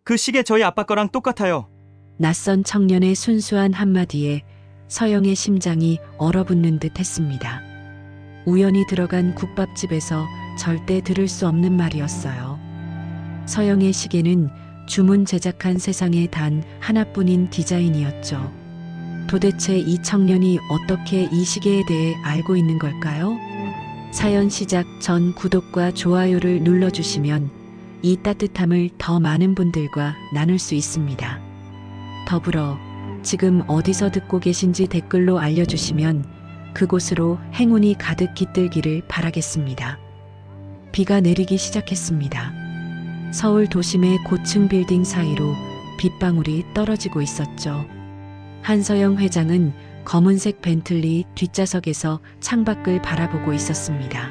그 시계 저희 아빠 거랑 똑같아요. 낯선 청년의 순수한 한마디에 서영의 심장이 얼어붙는 듯 했습니다. 우연히 들어간 국밥집에서 절대 들을 수 없는 말이었어요. 서영의 시계는 주문 제작한 세상에 단 하나뿐인 디자인이었죠. 도대체 이 청년이 어떻게 이 시계에 대해 알고 있는 걸까요? 사연 시작 전 구독과 좋아요를 눌러주시면 이 따뜻함을 더 많은 분들과 나눌 수 있습니다. 더불어 지금 어디서 듣고 계신지 댓글로 알려주시면 그곳으로 행운이 가득 깃들기를 바라겠습니다. 비가 내리기 시작했습니다. 서울 도심의 고층 빌딩 사이로 빗방울이 떨어지고 있었죠. 한서영 회장은 검은색 벤틀리 뒷좌석에서 창밖을 바라보고 있었습니다.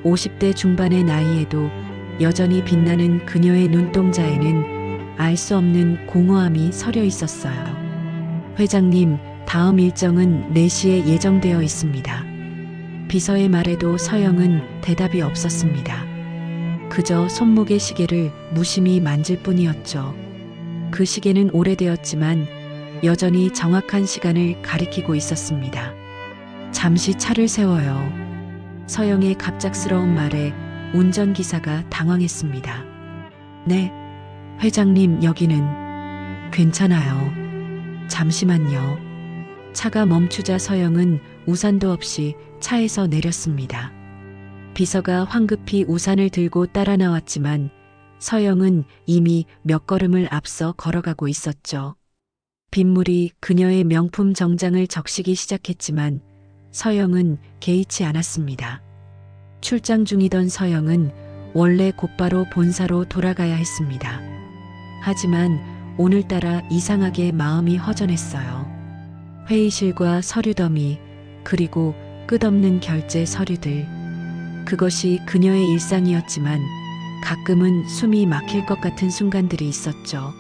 50대 중반의 나이에도 여전히 빛나는 그녀의 눈동자에는 알 수 없는 공허함이 서려 있었어요. 회장님, 다음 일정은 4시에 예정되어 있습니다. 비서의 말에도 서영은 대답이 없었습니다. 그저 손목의 시계를 무심히 만질 뿐이었죠. 그 시계는 오래되었지만 여전히 정확한 시간을 가리키고 있었습니다. 잠시 차를 세워요. 서영의 갑작스러운 말에 운전기사가 당황했습니다. 네, 회장님 여기는 괜찮아요. 잠시만요. 차가 멈추자 서영은 우산도 없이 차에서 내렸습니다. 비서가 황급히 우산을 들고 따라 나왔지만 서영은 이미 몇 걸음을 앞서 걸어가고 있었죠. 빗물이 그녀의 명품 정장을 적시기 시작했지만 서영은 개의치 않았습니다. 출장 중이던 서영은 원래 곧바로 본사로 돌아가야 했습니다. 하지만 오늘따라 이상하게 마음이 허전했어요. 회의실과 서류 더미, 그리고 끝없는 결제 서류들. 그것이 그녀의 일상이었지만 가끔은 숨이 막힐 것 같은 순간들이 있었죠.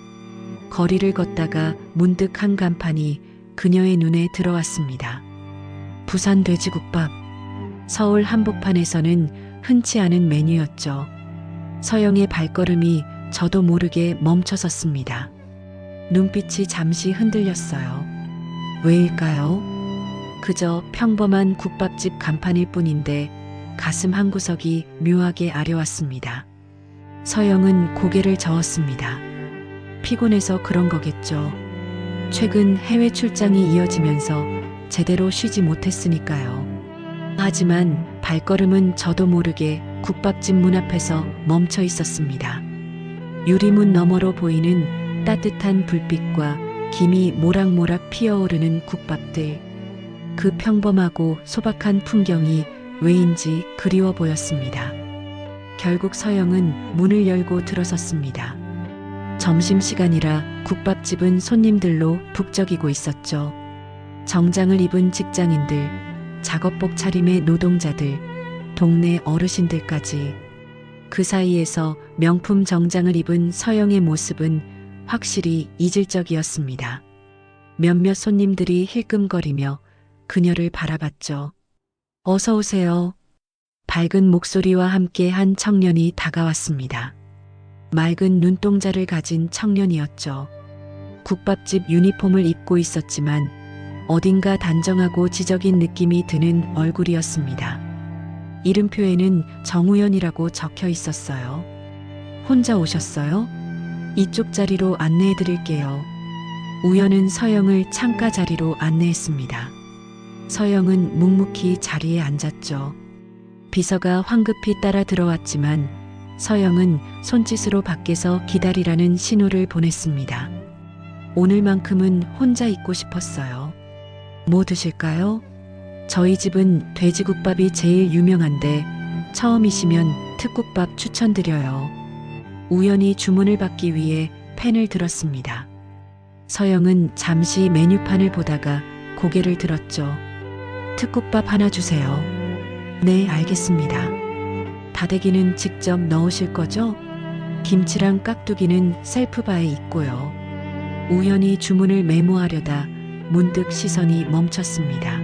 거리를 걷다가 문득 한 간판이 그녀의 눈에 들어왔습니다. 부산 돼지국밥. 서울 한복판에서는 흔치 않은 메뉴였죠. 서영의 발걸음이 저도 모르게 멈춰섰습니다. 눈빛이 잠시 흔들렸어요. 왜일까요? 그저 평범한 국밥집 간판일 뿐인데 가슴 한구석이 묘하게 아려왔습니다. 서영은 고개를 저었습니다. 피곤해서 그런 거겠죠. 최근 해외 출장이 이어지면서 제대로 쉬지 못했으니까요. 하지만 발걸음은 저도 모르게 국밥집 문 앞에서 멈춰 있었습니다. 유리문 너머로 보이는 따뜻한 불빛과 김이 모락모락 피어오르는 국밥들. 그 평범하고 소박한 풍경이 왜인지 그리워 보였습니다. 결국 서영은 문을 열고 들어섰습니다. 점심시간이라 국밥집은 손님들로 북적이고 있었죠. 정장을 입은 직장인들, 작업복 차림의 노동자들, 동네 어르신들까지. 그 사이에서 명품 정장을 입은 서영의 모습은 확실히 이질적이었습니다. 몇몇 손님들이 힐끔거리며 그녀를 바라봤죠. 어서 오세요. 밝은 목소리와 함께 한 청년이 다가왔습니다. 맑은 눈동자를 가진 청년이었죠. 국밥집 유니폼을 입고 있었지만 어딘가 단정하고 지적인 느낌이 드는 얼굴이었습니다. 이름표에는 정우현이라고 적혀 있었어요. 혼자 오셨어요? 이쪽 자리로 안내해 드릴게요. 우현은 서영을 창가 자리로 안내했습니다. 서영은 묵묵히 자리에 앉았죠. 비서가 황급히 따라 들어왔지만 서영은 손짓으로 밖에서 기다리라는 신호를 보냈습니다. 오늘만큼은 혼자 있고 싶었어요. 뭐 드실까요? 저희 집은 돼지국밥이 제일 유명한데 처음이시면 특국밥 추천드려요. 우연히 주문을 받기 위해 펜을 들었습니다. 서영은 잠시 메뉴판을 보다가 고개를 들었죠. 특국밥 하나 주세요. 네, 알겠습니다. 다대기는 직접 넣으실 거죠? 김치랑 깍두기는 셀프바에 있고요. 우연히 주문을 메모하려다 문득 시선이 멈췄습니다.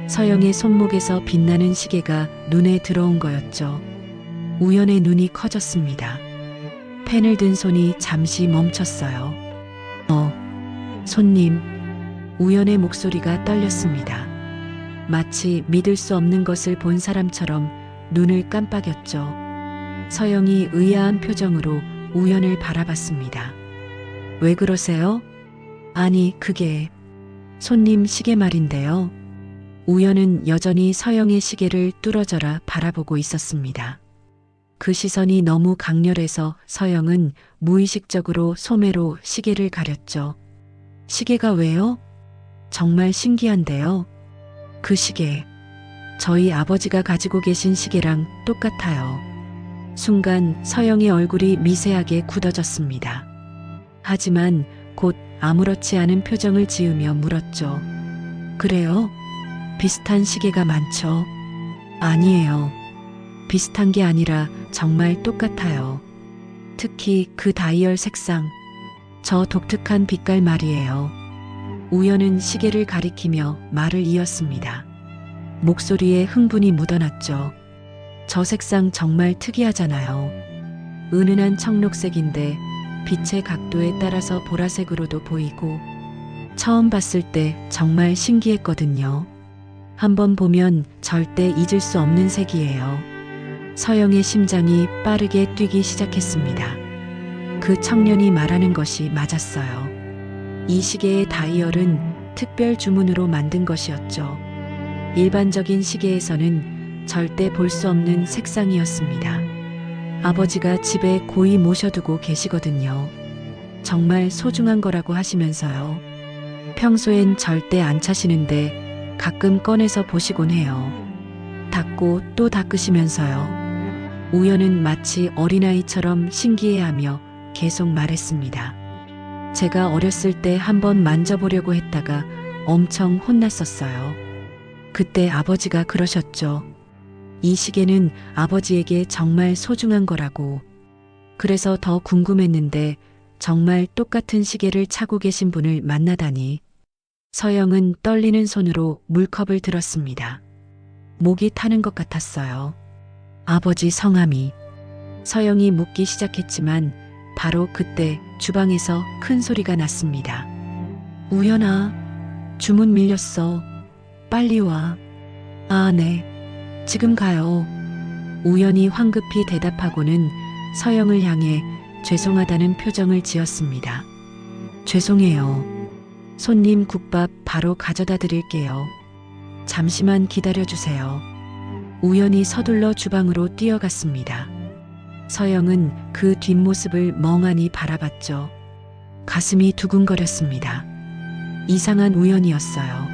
서영의 손목에서 빛나는 시계가 눈에 들어온 거였죠. 우연의 눈이 커졌습니다. 펜을 든 손이 잠시 멈췄어요. 손님. 우연의 목소리가 떨렸습니다. 마치 믿을 수 없는 것을 본 사람처럼 눈을 깜빡였죠. 서영이 의아한 표정으로 우연을 바라봤습니다. 왜 그러세요? 아니, 그게 손님 시계 말인데요. 우연은 여전히 서영의 시계를 뚫어져라 바라보고 있었습니다. 그 시선이 너무 강렬해서 서영은 무의식적으로 소매로 시계를 가렸죠. 시계가 왜요? 정말 신기한데요. 그 시계, 저희 아버지가 가지고 계신 시계랑 똑같아요. 순간 서영의 얼굴이 미세하게 굳어졌습니다. 하지만 곧 아무렇지 않은 표정을 지으며 물었죠. 그래요? 비슷한 시계가 많죠? 아니에요. 비슷한 게 아니라 정말 똑같아요. 특히 그 다이얼 색상, 저 독특한 빛깔 말이에요. 우연은 시계를 가리키며 말을 이었습니다. 목소리에 흥분이 묻어났죠. 저 색상 정말 특이하잖아요. 은은한 청록색인데 빛의 각도에 따라서 보라색으로도 보이고 처음 봤을 때 정말 신기했거든요. 한번 보면 절대 잊을 수 없는 색이에요. 서영의 심장이 빠르게 뛰기 시작했습니다. 그 청년이 말하는 것이 맞았어요. 이 시계의 다이얼은 특별 주문으로 만든 것이었죠. 일반적인 시계에서는 절대 볼 수 없는 색상이었습니다. 아버지가 집에 고이 모셔두고 계시거든요. 정말 소중한 거라고 하시면서요. 평소엔 절대 안 차시는데 가끔 꺼내서 보시곤 해요. 닦고 또 닦으시면서요. 우연은 마치 어린아이처럼 신기해하며 계속 말했습니다. 제가 어렸을 때 한번 만져보려고 했다가 엄청 혼났었어요. 그때 아버지가 그러셨죠. 이 시계는 아버지에게 정말 소중한 거라고. 그래서 더 궁금했는데 정말 똑같은 시계를 차고 계신 분을 만나다니. 서영은 떨리는 손으로 물컵을 들었습니다. 목이 타는 것 같았어요. 아버지 성함이. 서영이 묻기 시작했지만 바로 그때 주방에서 큰 소리가 났습니다. 우연아, 주문 밀렸어. 빨리 와. 아, 네. 지금 가요. 우연히 황급히 대답하고는 서영을 향해 죄송하다는 표정을 지었습니다. 죄송해요. 손님 국밥 바로 가져다 드릴게요. 잠시만 기다려주세요. 우연히 서둘러 주방으로 뛰어갔습니다. 서영은 그 뒷모습을 멍하니 바라봤죠. 가슴이 두근거렸습니다. 이상한 우연이었어요.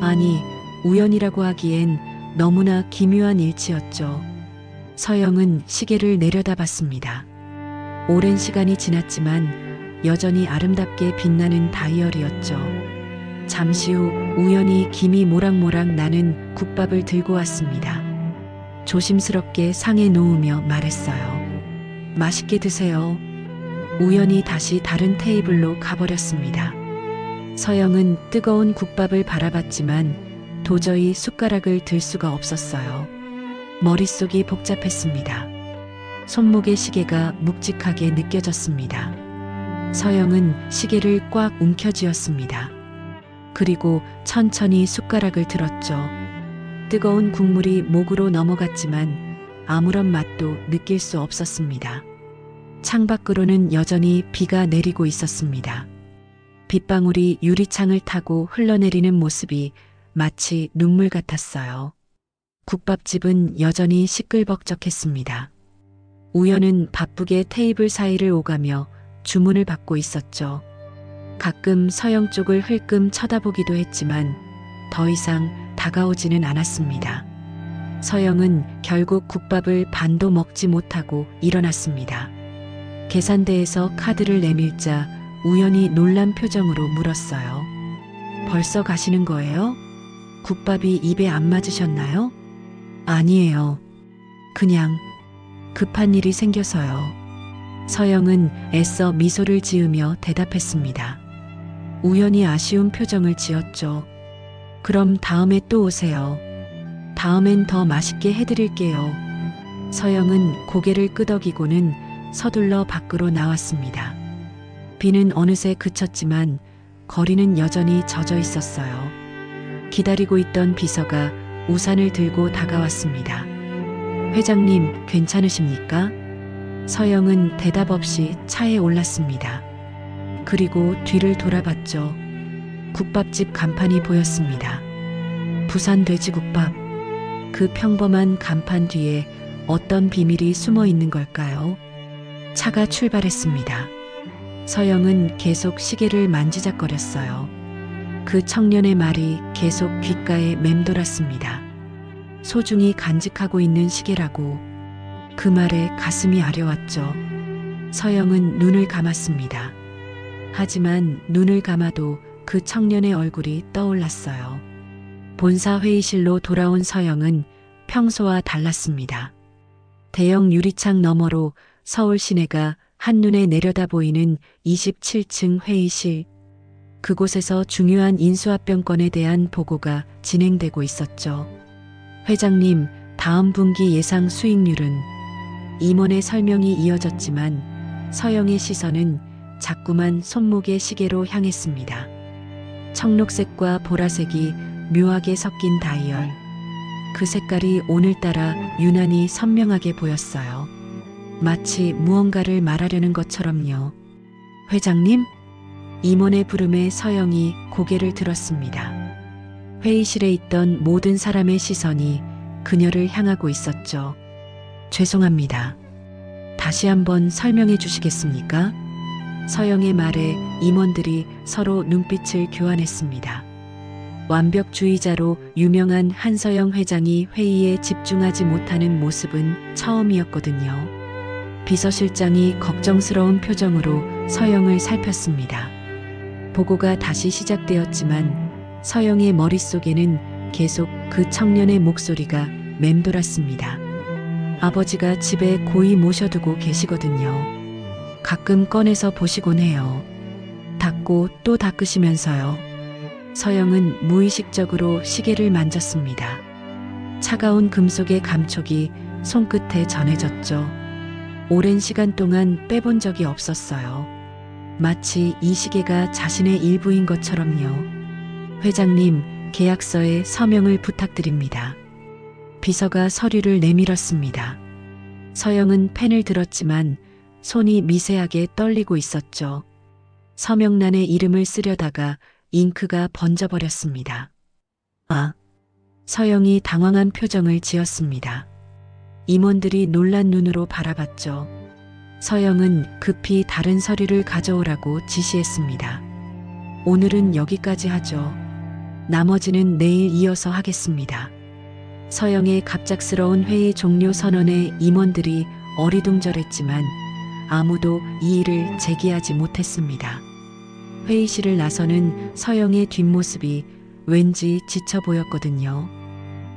아니, 우연이라고 하기엔 너무나 기묘한 일치였죠. 서영은 시계를 내려다봤습니다. 오랜 시간이 지났지만 여전히 아름답게 빛나는 다이얼이었죠. 잠시 후 우연히 김이 모락모락 나는 국밥을 들고 왔습니다. 조심스럽게 상에 놓으며 말했어요. 맛있게 드세요. 우연히 다시 다른 테이블로 가버렸습니다. 서영은 뜨거운 국밥을 바라봤지만 도저히 숟가락을 들 수가 없었어요. 머릿속이 복잡했습니다. 손목의 시계가 묵직하게 느껴졌습니다. 서영은 시계를 꽉 움켜쥐었습니다. 그리고 천천히 숟가락을 들었죠. 뜨거운 국물이 목으로 넘어갔지만 아무런 맛도 느낄 수 없었습니다. 창밖으로는 여전히 비가 내리고 있었습니다. 빗방울이 유리창을 타고 흘러내리는 모습이 마치 눈물 같았어요. 국밥집은 여전히 시끌벅적했습니다. 우연은 바쁘게 테이블 사이를 오가며 주문을 받고 있었죠. 가끔 서영 쪽을 흘끔 쳐다보기도 했지만 더 이상 다가오지는 않았습니다. 서영은 결국 국밥을 반도 먹지 못하고 일어났습니다. 계산대에서 카드를 내밀자 우연히 놀란 표정으로 물었어요. 벌써 가시는 거예요? 국밥이 입에 안 맞으셨나요? 아니에요. 그냥 급한 일이 생겨서요. 서영은 애써 미소를 지으며 대답했습니다. 우연히 아쉬운 표정을 지었죠. 그럼 다음에 또 오세요. 다음엔 더 맛있게 해드릴게요. 서영은 고개를 끄덕이고는 서둘러 밖으로 나왔습니다. 비는 어느새 그쳤지만 거리는 여전히 젖어 있었어요. 기다리고 있던 비서가 우산을 들고 다가왔습니다. 회장님, 괜찮으십니까? 서영은 대답 없이 차에 올랐습니다. 그리고 뒤를 돌아봤죠. 국밥집 간판이 보였습니다. 부산 돼지국밥. 그 평범한 간판 뒤에 어떤 비밀이 숨어 있는 걸까요? 차가 출발했습니다. 서영은 계속 시계를 만지작거렸어요. 그 청년의 말이 계속 귓가에 맴돌았습니다. 소중히 간직하고 있는 시계라고. 그 말에 가슴이 아려왔죠. 서영은 눈을 감았습니다. 하지만 눈을 감아도 그 청년의 얼굴이 떠올랐어요. 본사 회의실로 돌아온 서영은 평소와 달랐습니다. 대형 유리창 너머로 서울 시내가 한눈에 내려다 보이는 27층 회의실. 그곳에서 중요한 인수합병건에 대한 보고가 진행되고 있었죠. 회장님, 다음 분기 예상 수익률은? 임원의 설명이 이어졌지만 서영의 시선은 자꾸만 손목의 시계로 향했습니다. 청록색과 보라색이 묘하게 섞인 다이얼. 그 색깔이 오늘따라 유난히 선명하게 보였어요. 마치 무언가를 말하려는 것처럼요. 회장님? 임원의 부름에 서영이 고개를 들었습니다. 회의실에 있던 모든 사람의 시선이 그녀를 향하고 있었죠. 죄송합니다. 다시 한번 설명해 주시겠습니까? 서영의 말에 임원들이 서로 눈빛을 교환했습니다. 완벽주의자로 유명한 한서영 회장이 회의에 집중하지 못하는 모습은 처음이었거든요. 비서실장이 걱정스러운 표정으로 서영을 살폈습니다. 보고가 다시 시작되었지만 서영의 머릿속에는 계속 그 청년의 목소리가 맴돌았습니다. 아버지가 집에 고이 모셔두고 계시거든요. 가끔 꺼내서 보시곤 해요. 닦고 또 닦으시면서요. 서영은 무의식적으로 시계를 만졌습니다. 차가운 금속의 감촉이 손끝에 전해졌죠. 오랜 시간 동안 빼본 적이 없었어요. 마치 이 시계가 자신의 일부인 것처럼요. 회장님, 계약서에 서명을 부탁드립니다. 비서가 서류를 내밀었습니다. 서영은 펜을 들었지만 손이 미세하게 떨리고 있었죠. 서명란에 이름을 쓰려다가 잉크가 번져버렸습니다. 아! 서영이 당황한 표정을 지었습니다. 임원들이 놀란 눈으로 바라봤죠. 서영은 급히 다른 서류를 가져오라고 지시했습니다. 오늘은 여기까지 하죠. 나머지는 내일 이어서 하겠습니다. 서영의 갑작스러운 회의 종료 선언에 임원들이 어리둥절했지만 아무도 이의를 제기하지 못했습니다. 회의실을 나서는 서영의 뒷모습이 왠지 지쳐 보였거든요.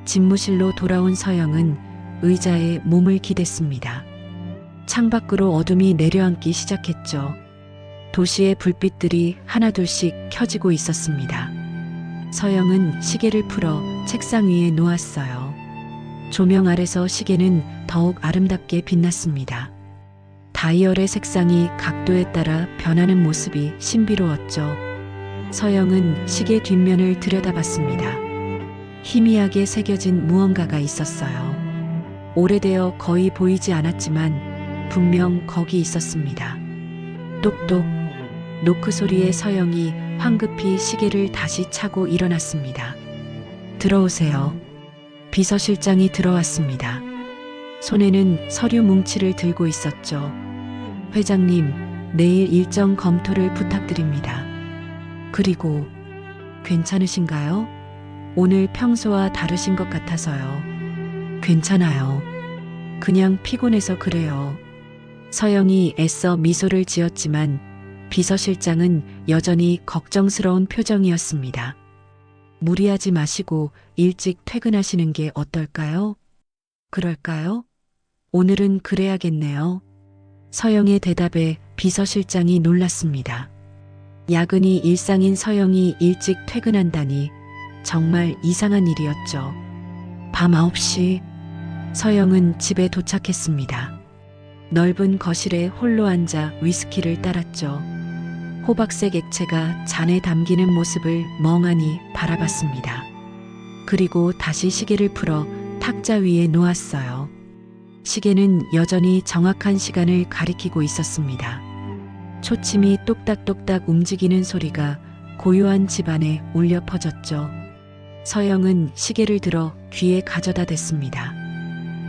집무실로 돌아온 서영은 의자에 몸을 기댔습니다. 창밖으로 어둠이 내려앉기 시작했죠. 도시의 불빛들이 하나둘씩 켜지고 있었습니다. 서영은 시계를 풀어 책상 위에 놓았어요. 조명 아래서 시계는 더욱 아름답게 빛났습니다. 다이얼의 색상이 각도에 따라 변하는 모습이 신비로웠죠. 서영은 시계 뒷면을 들여다봤습니다. 희미하게 새겨진 무언가가 있었어요. 오래되어 거의 보이지 않았지만 분명 거기 있었습니다. 똑똑. 노크 소리에 서영이 황급히 시계를 다시 차고 일어났습니다. 들어오세요. 비서실장이 들어왔습니다. 손에는 서류 뭉치를 들고 있었죠. 회장님, 내일 일정 검토를 부탁드립니다. 그리고 괜찮으신가요? 오늘 평소와 다르신 것 같아서요. 괜찮아요. 그냥 피곤해서 그래요. 서영이 애써 미소를 지었지만 비서실장은 여전히 걱정스러운 표정이었습니다. 무리하지 마시고 일찍 퇴근하시는 게 어떨까요? 그럴까요? 오늘은 그래야겠네요. 서영의 대답에 비서실장이 놀랐습니다. 야근이 일상인 서영이 일찍 퇴근한다니 정말 이상한 일이었죠. 밤 9시 서영은 집에 도착했습니다. 넓은 거실에 홀로 앉아 위스키를 따랐죠. 호박색 액체가 잔에 담기는 모습을 멍하니 바라봤습니다. 그리고 다시 시계를 풀어 탁자 위에 놓았어요. 시계는 여전히 정확한 시간을 가리키고 있었습니다. 초침이 똑딱똑딱 움직이는 소리가 고요한 집안에 울려 퍼졌죠. 서영은 시계를 들어 귀에 가져다 댔습니다.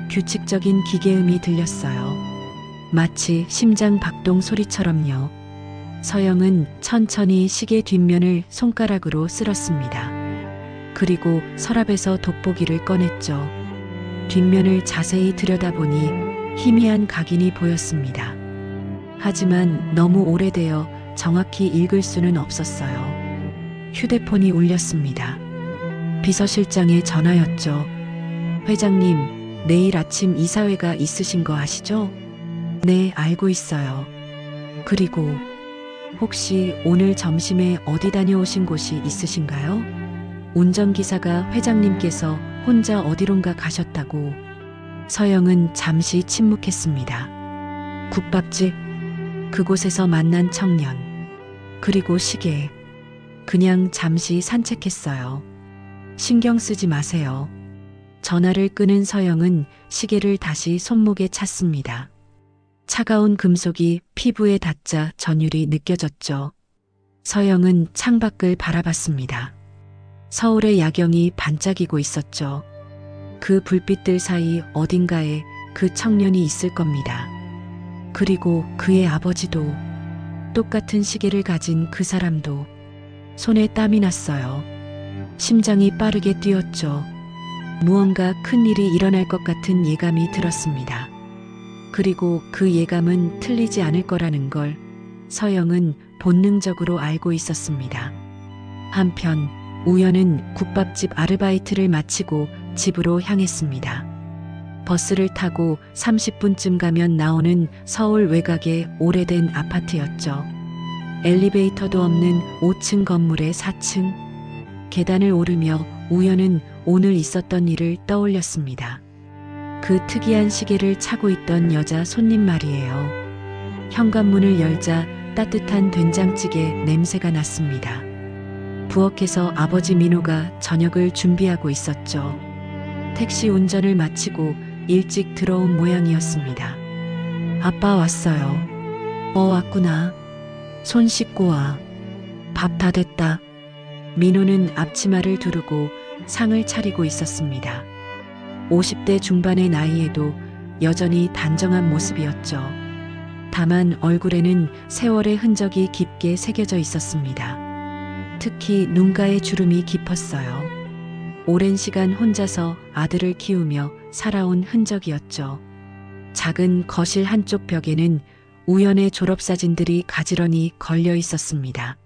규칙적인 기계음이 들렸어요. 마치 심장 박동 소리처럼요. 서영은 천천히 시계 뒷면을 손가락으로 쓸었습니다. 그리고 서랍에서 돋보기를 꺼냈죠. 뒷면을 자세히 들여다보니 희미한 각인이 보였습니다. 하지만 너무 오래되어 정확히 읽을 수는 없었어요. 휴대폰이 울렸습니다. 비서실장의 전화였죠. 회장님, 내일 아침 이사회가 있으신 거 아시죠? 네, 알고 있어요. 그리고 혹시 오늘 점심에 어디 다녀오신 곳이 있으신가요? 운전기사가 회장님께서 혼자 어디론가 가셨다고. 서영은 잠시 침묵했습니다. 국밥집, 그곳에서 만난 청년, 그리고 시계. 그냥 잠시 산책했어요. 신경 쓰지 마세요. 전화를 끄는 서영은 시계를 다시 손목에 찼습니다. 차가운 금속이 피부에 닿자 전율이 느껴졌죠. 서영은 창밖을 바라봤습니다. 서울의 야경이 반짝이고 있었죠. 그 불빛들 사이 어딘가에 그 청년이 있을 겁니다. 그리고 그의 아버지도, 똑같은 시계를 가진 그 사람도. 손에 땀이 났어요. 심장이 빠르게 뛰었죠. 무언가 큰 일이 일어날 것 같은 예감이 들었습니다. 그리고 그 예감은 틀리지 않을 거라는 걸 서영은 본능적으로 알고 있었습니다. 한편 우연은 국밥집 아르바이트를 마치고 집으로 향했습니다. 버스를 타고 30분쯤 가면 나오는 서울 외곽의 오래된 아파트였죠. 엘리베이터도 없는 5층 건물의 4층. 계단을 오르며 우연은 오늘 있었던 일을 떠올렸습니다. 그 특이한 시계를 차고 있던 여자 손님 말이에요. 현관문을 열자 따뜻한 된장찌개 냄새가 났습니다. 부엌에서 아버지 민호가 저녁을 준비하고 있었죠. 택시 운전을 마치고 일찍 들어온 모양이었습니다. 아빠 왔어요. 왔구나. 손 씻고 와. 밥 다 됐다. 민호는 앞치마를 두르고 상을 차리고 있었습니다. 50대 중반의 나이에도 여전히 단정한 모습이었죠. 다만 얼굴에는 세월의 흔적이 깊게 새겨져 있었습니다. 특히 눈가의 주름이 깊었어요. 오랜 시간 혼자서 아들을 키우며 살아온 흔적이었죠. 작은 거실 한쪽 벽에는 우연의 졸업사진들이 가지런히 걸려 있었습니다.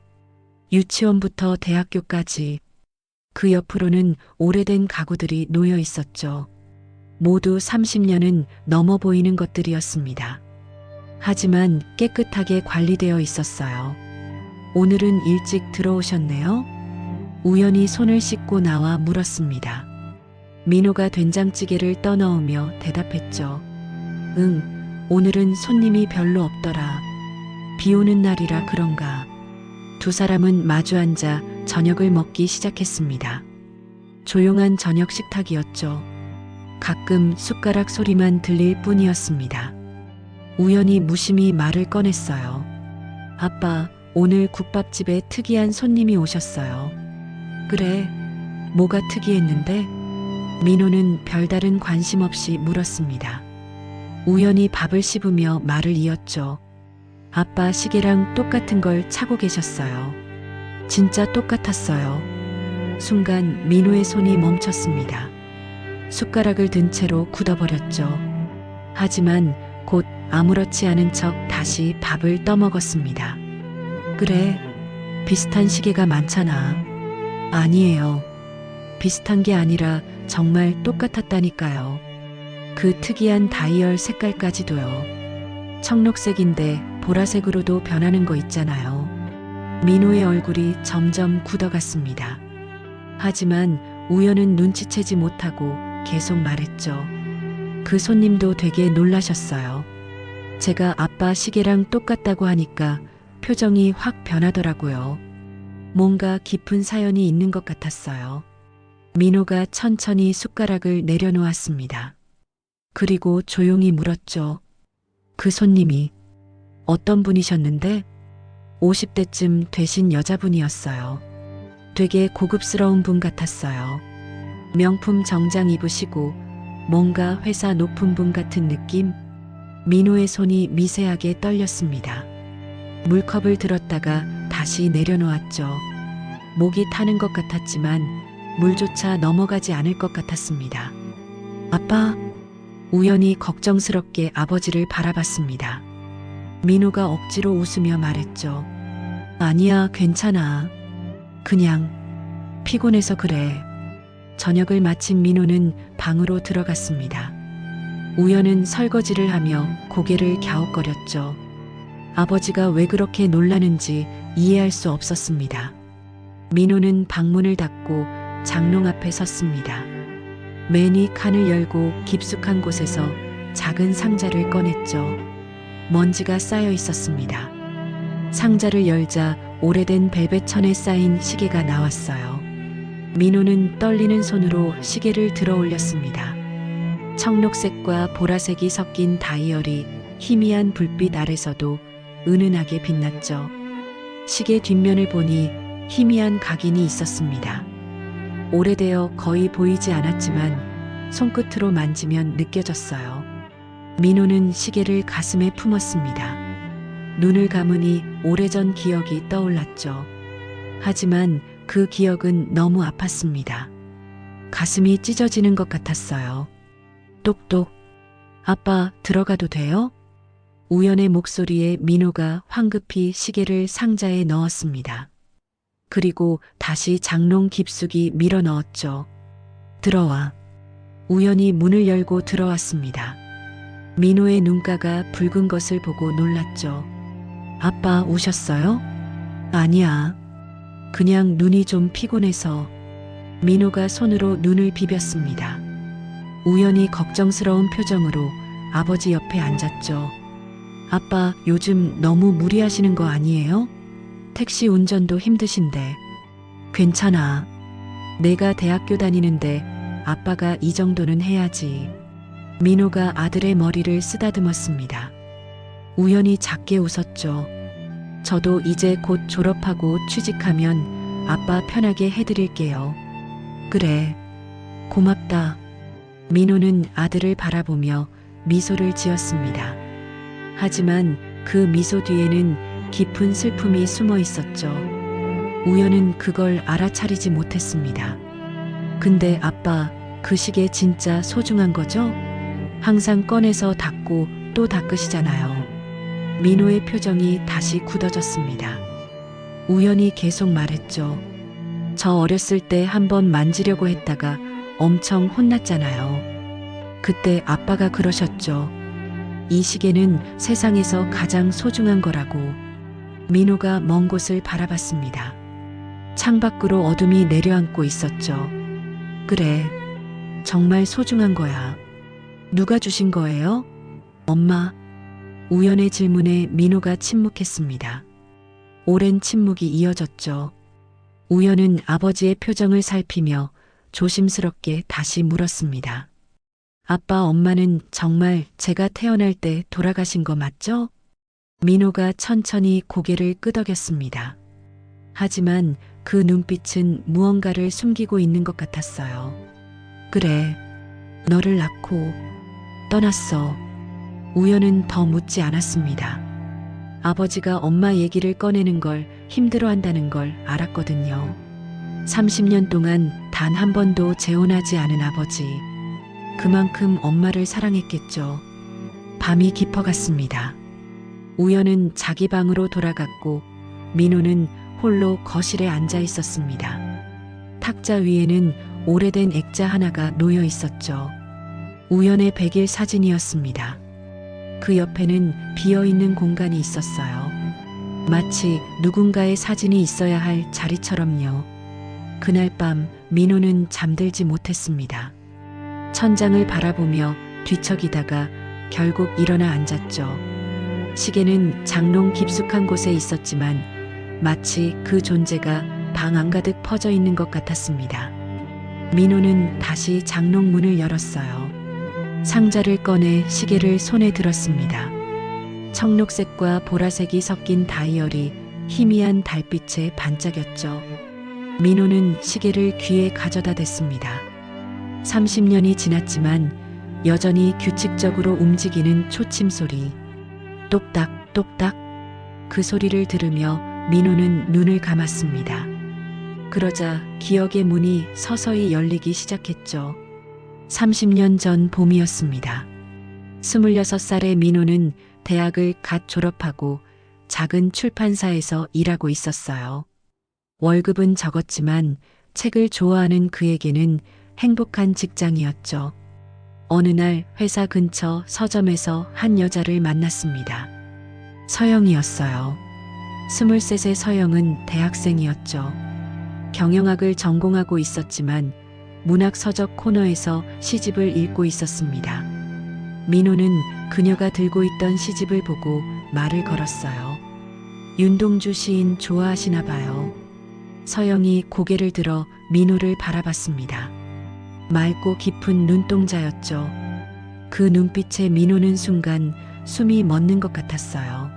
유치원부터 대학교까지. 그 옆으로는 오래된 가구들이 놓여 있었죠. 모두 30년은 넘어 보이는 것들이었습니다. 하지만 깨끗하게 관리되어 있었어요. 오늘은 일찍 들어오셨네요? 우연히 손을 씻고 나와 물었습니다. 민호가 된장찌개를 떠넣으며 대답했죠. 응, 오늘은 손님이 별로 없더라. 비 오는 날이라 그런가. 두 사람은 마주 앉아 저녁을 먹기 시작했습니다. 조용한 저녁 식탁이었죠. 가끔 숟가락 소리만 들릴 뿐이었습니다. 우연히 무심히 말을 꺼냈어요. 아빠, 오늘 국밥집에 특이한 손님이 오셨어요. 그래, 뭐가 특이했는데? 민호는 별다른 관심 없이 물었습니다. 우연히 밥을 씹으며 말을 이었죠. 아빠 시계랑 똑같은 걸 차고 계셨어요. 진짜 똑같았어요. 순간 민호의 손이 멈췄습니다. 숟가락을 든 채로 굳어버렸죠. 하지만 곧 아무렇지 않은 척 다시 밥을 떠먹었습니다. 그래, 비슷한 시계가 많잖아. 아니에요. 비슷한 게 아니라 정말 똑같았다니까요. 그 특이한 다이얼 색깔까지도요. 청록색인데 보라색으로도 변하는 거 있잖아요. 민호의 얼굴이 점점 굳어갔습니다. 하지만 우연은 눈치채지 못하고 계속 말했죠. 그 손님도 되게 놀라셨어요. 제가 아빠 시계랑 똑같다고 하니까 표정이 확 변하더라고요. 뭔가 깊은 사연이 있는 것 같았어요. 민호가 천천히 숟가락을 내려놓았습니다. 그리고 조용히 물었죠. 그 손님이 어떤 분이셨는데? 50대쯤 되신 여자분이었어요. 되게 고급스러운 분 같았어요. 명품 정장 입으시고 뭔가 회사 높은 분 같은 느낌? 민호의 손이 미세하게 떨렸습니다. 물컵을 들었다가 다시 내려놓았죠. 목이 타는 것 같았지만 물조차 넘어가지 않을 것 같았습니다. 아빠, 우연히 걱정스럽게 아버지를 바라봤습니다. 민호가 억지로 웃으며 말했죠. 아니야, 괜찮아. 그냥 피곤해서 그래. 저녁을 마친 민호는 방으로 들어갔습니다. 우연은 설거지를 하며 고개를 갸웃거렸죠. 아버지가 왜 그렇게 놀라는지 이해할 수 없었습니다. 민호는 방문을 닫고 장롱 앞에 섰습니다. 매니 칸을 열고 깊숙한 곳에서 작은 상자를 꺼냈죠. 먼지가 쌓여 있었습니다. 상자를 열자 오래된 벨벳 천에 쌓인 시계가 나왔어요. 민호는 떨리는 손으로 시계를 들어 올렸습니다. 청록색과 보라색이 섞인 다이얼이 희미한 불빛 아래서도 은은하게 빛났죠. 시계 뒷면을 보니 희미한 각인이 있었습니다. 오래되어 거의 보이지 않았지만 손끝으로 만지면 느껴졌어요. 민호는 시계를 가슴에 품었습니다. 눈을 감으니 오래전 기억이 떠올랐죠. 하지만 그 기억은 너무 아팠습니다. 가슴이 찢어지는 것 같았어요. 똑똑. 아빠, 들어가도 돼요? 우연의 목소리에 민호가 황급히 시계를 상자에 넣었습니다. 그리고 다시 장롱 깊숙이 밀어 넣었죠. 들어와. 우연히 문을 열고 들어왔습니다. 민호의 눈가가 붉은 것을 보고 놀랐죠. 아빠, 우셨어요? 아니야. 그냥 눈이 좀 피곤해서. 민호가 손으로 눈을 비볐습니다. 우연히 걱정스러운 표정으로 아버지 옆에 앉았죠. 아빠, 요즘 너무 무리하시는 거 아니에요? 택시 운전도 힘드신데. 괜찮아. 내가 대학교 다니는데 아빠가 이 정도는 해야지. 민호가 아들의 머리를 쓰다듬었습니다. 우연히 작게 웃었죠. 저도 이제 곧 졸업하고 취직하면 아빠 편하게 해드릴게요. 그래. 고맙다. 민호는 아들을 바라보며 미소를 지었습니다. 하지만 그 미소 뒤에는 깊은 슬픔이 숨어 있었죠. 우연은 그걸 알아차리지 못했습니다. 근데 아빠, 그 시계 진짜 소중한 거죠? 항상 꺼내서 닦고 또 닦으시잖아요. 민호의 표정이 다시 굳어졌습니다. 우연히 계속 말했죠. 저 어렸을 때 한번 만지려고 했다가 엄청 혼났잖아요. 그때 아빠가 그러셨죠. 이 시계는 세상에서 가장 소중한 거라고. 민호가 먼 곳을 바라봤습니다. 창밖으로 어둠이 내려앉고 있었죠. 그래, 정말 소중한 거야. 누가 주신 거예요? 엄마. 우연의 질문에 민호가 침묵했습니다. 오랜 침묵이 이어졌죠. 우연은 아버지의 표정을 살피며 조심스럽게 다시 물었습니다. 아빠, 엄마는 정말 제가 태어날 때 돌아가신 거 맞죠? 민호가 천천히 고개를 끄덕였습니다. 하지만 그 눈빛은 무언가를 숨기고 있는 것 같았어요. 그래, 너를 낳고 떠났어. 우연은 더 묻지 않았습니다. 아버지가 엄마 얘기를 꺼내는 걸 힘들어한다는 걸 알았거든요. 30년 동안 단 한 번도 재혼하지 않은 아버지. 그만큼 엄마를 사랑했겠죠. 밤이 깊어갔습니다. 우연은 자기 방으로 돌아갔고 민호는 홀로 거실에 앉아 있었습니다. 탁자 위에는 오래된 액자 하나가 놓여 있었죠. 우연의 100일 사진이었습니다. 그 옆에는 비어있는 공간이 있었어요. 마치 누군가의 사진이 있어야 할 자리처럼요. 그날 밤 민호는 잠들지 못했습니다. 천장을 바라보며 뒤척이다가 결국 일어나 앉았죠. 시계는 장롱 깊숙한 곳에 있었지만 마치 그 존재가 방 안가득 퍼져 있는 것 같았습니다. 민호는 다시 장롱 문을 열었어요. 상자를 꺼내 시계를 손에 들었습니다. 청록색과 보라색이 섞인 다이얼이 희미한 달빛에 반짝였죠. 민호는 시계를 귀에 가져다 댔습니다. 30년이 지났지만 여전히 규칙적으로 움직이는 초침 소리. 똑딱 똑딱. 그 소리를 들으며 민호는 눈을 감았습니다. 그러자 기억의 문이 서서히 열리기 시작했죠. 30년 전 봄이었습니다. 26살의 민호는 대학을 갓 졸업하고 작은 출판사에서 일하고 있었어요. 월급은 적었지만 책을 좋아하는 그에게는 행복한 직장이었죠. 어느 날 회사 근처 서점에서 한 여자를 만났습니다. 서영이었어요. 23세 서영은 대학생이었죠. 경영학을 전공하고 있었지만 문학 서적 코너에서 시집을 읽고 있었습니다. 민호는 그녀가 들고 있던 시집을 보고 말을 걸었어요. 윤동주 시인 좋아하시나 봐요. 서영이 고개를 들어 민호를 바라봤습니다. 맑고 깊은 눈동자였죠. 그 눈빛에 민호는 순간 숨이 멎는 것 같았어요.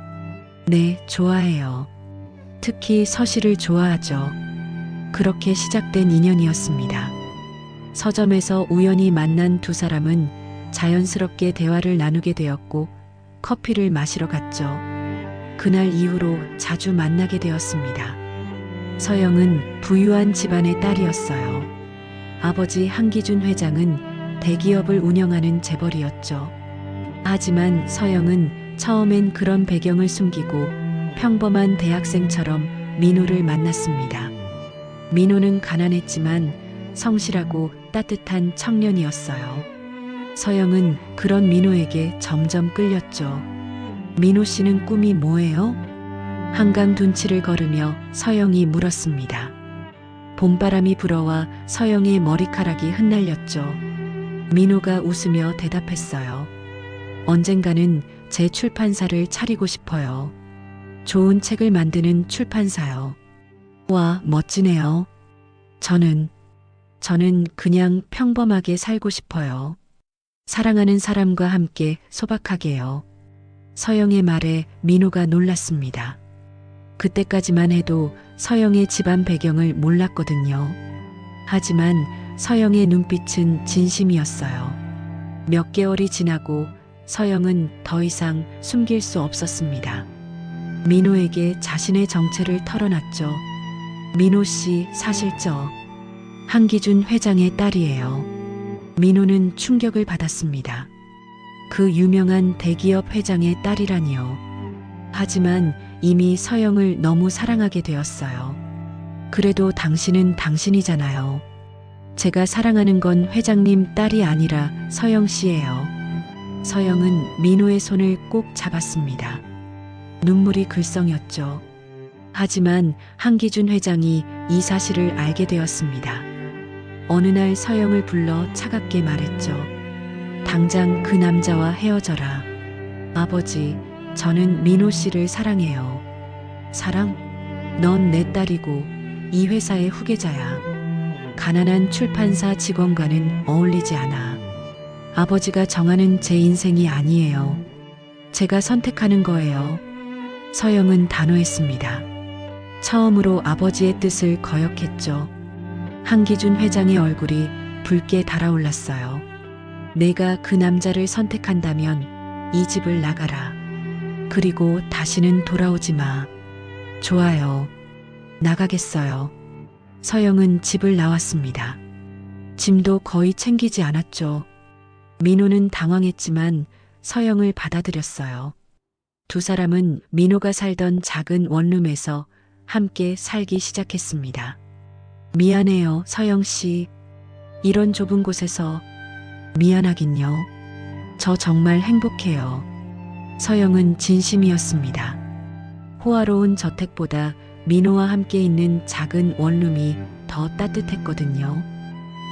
네, 좋아해요. 특히 서시를 좋아하죠. 그렇게 시작된 인연이었습니다. 서점에서 우연히 만난 두 사람은 자연스럽게 대화를 나누게 되었고 커피를 마시러 갔죠. 그날 이후로 자주 만나게 되었습니다. 서영은 부유한 집안의 딸이었어요. 아버지 한기준 회장은 대기업을 운영하는 재벌이었죠. 하지만 서영은 처음엔 그런 배경을 숨기고 평범한 대학생처럼 민호를 만났습니다. 민호는 가난했지만 성실하고 따뜻한 청년이었어요. 서영은 그런 민호에게 점점 끌렸죠. 민호 씨는 꿈이 뭐예요? 한강 둔치를 걸으며 서영이 물었습니다. 봄바람이 불어와 서영의 머리카락이 흩날렸죠. 민호가 웃으며 대답했어요. 언젠가는 제 출판사를 차리고 싶어요. 좋은 책을 만드는 출판사요. 와, 멋지네요. 저는 그냥 평범하게 살고 싶어요. 사랑하는 사람과 함께 소박하게요. 서영의 말에 민호가 놀랐습니다. 그때까지만 해도 서영의 집안 배경을 몰랐거든요. 하지만 서영의 눈빛은 진심이었어요. 몇 개월이 지나고 서영은 더 이상 숨길 수 없었습니다. 민호에게 자신의 정체를 털어놨죠. 민호 씨, 사실 저 한기준 회장의 딸이에요. 민호는 충격을 받았습니다. 그 유명한 대기업 회장의 딸이라니요. 하지만 이미 서영을 너무 사랑하게 되었어요. 그래도 당신은 당신이잖아요. 제가 사랑하는 건 회장님 딸이 아니라 서영 씨예요. 서영은 민호의 손을 꼭 잡았습니다. 눈물이 글썽였죠. 하지만 한기준 회장이 이 사실을 알게 되었습니다. 어느 날 서영을 불러 차갑게 말했죠. 당장 그 남자와 헤어져라. 아버지, 저는 민호 씨를 사랑해요. 사랑? 넌 내 딸이고 이 회사의 후계자야. 가난한 출판사 직원과는 어울리지 않아. 아버지가 정하는 제 인생이 아니에요. 제가 선택하는 거예요. 서영은 단호했습니다. 처음으로 아버지의 뜻을 거역했죠. 한기준 회장의 얼굴이 붉게 달아올랐어요. 내가 그 남자를 선택한다면 이 집을 나가라. 그리고 다시는 돌아오지 마. 좋아요. 나가겠어요. 서영은 집을 나왔습니다. 짐도 거의 챙기지 않았죠. 민호는 당황했지만 서영을 받아들였어요. 두 사람은 민호가 살던 작은 원룸에서 함께 살기 시작했습니다. 미안해요, 서영 씨. 이런 좁은 곳에서. 미안하긴요. 저 정말 행복해요. 서영은 진심이었습니다. 호화로운 저택보다 민호와 함께 있는 작은 원룸이 더 따뜻했거든요.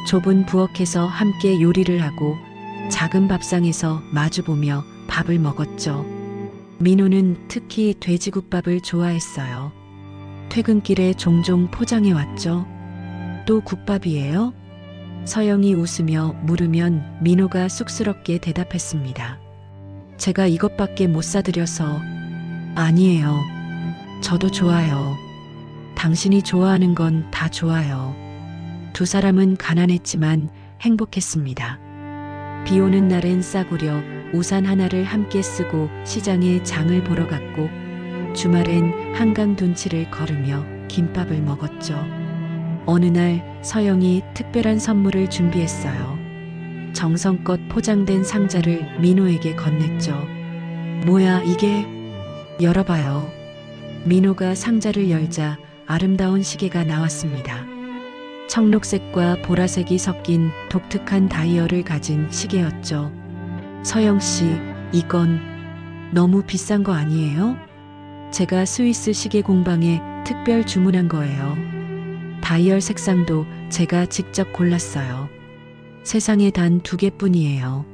좁은 부엌에서 함께 요리를 하고 작은 밥상에서 마주보며 밥을 먹었죠. 민호는 특히 돼지국밥을 좋아했어요. 퇴근길에 종종 포장해 왔죠. 또 국밥이에요? 서영이 웃으며 물으면 민호가 쑥스럽게 대답했습니다. 제가 이것밖에 못 사드려서. 아니에요. 저도 좋아요. 당신이 좋아하는 건 다 좋아요. 두 사람은 가난했지만 행복했습니다. 비 오는 날엔 싸구려 우산 하나를 함께 쓰고 시장에 장을 보러 갔고 주말엔 한강 둔치를 걸으며 김밥을 먹었죠. 어느 날 서영이 특별한 선물을 준비했어요. 정성껏 포장된 상자를 민호에게 건넸죠. 뭐야 이게? 열어봐요. 민호가 상자를 열자 아름다운 시계가 나왔습니다. 청록색과 보라색이 섞인 독특한 다이얼을 가진 시계였죠. 서영 씨, 이건 너무 비싼 거 아니에요? 제가 스위스 시계 공방에 특별 주문한 거예요. 다이얼 색상도 제가 직접 골랐어요. 세상에 단 2개뿐이에요.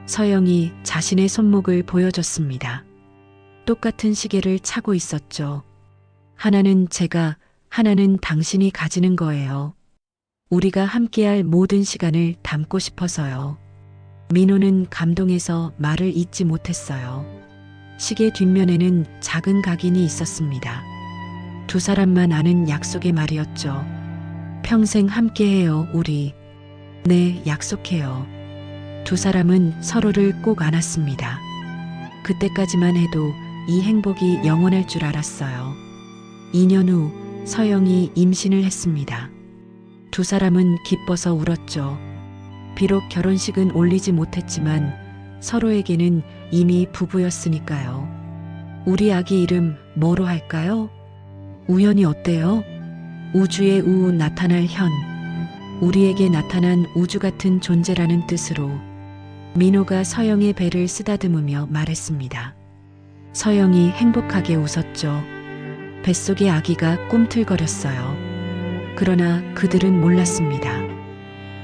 서영이 자신의 손목을 보여줬습니다. 똑같은 시계를 차고 있었죠. 하나는 제가, 하나는 당신이 가지는 거예요. 우리가 함께할 모든 시간을 담고 싶어서요. 민호는 감동해서 말을 잇지 못했어요. 시계 뒷면에는 작은 각인이 있었습니다. 두 사람만 아는 약속의 말이었죠. 평생 함께해요, 우리. 네, 약속해요. 두 사람은 서로를 꼭 안았습니다. 그때까지만 해도 이 행복이 영원할 줄 알았어요. 2년 후 서영이 임신을 했습니다. 두 사람은 기뻐서 울었죠. 비록 결혼식은 올리지 못했지만 서로에게는 이미 부부였으니까요. 우리 아기 이름 뭐로 할까요? 우연이 어때요? 우주의 우 나타날 현. 우리에게 나타난 우주 같은 존재라는 뜻으로 민호가 서영의 배를 쓰다듬으며 말했습니다. 서영이 행복하게 웃었죠. 뱃속의 아기가 꿈틀거렸어요. 그러나 그들은 몰랐습니다.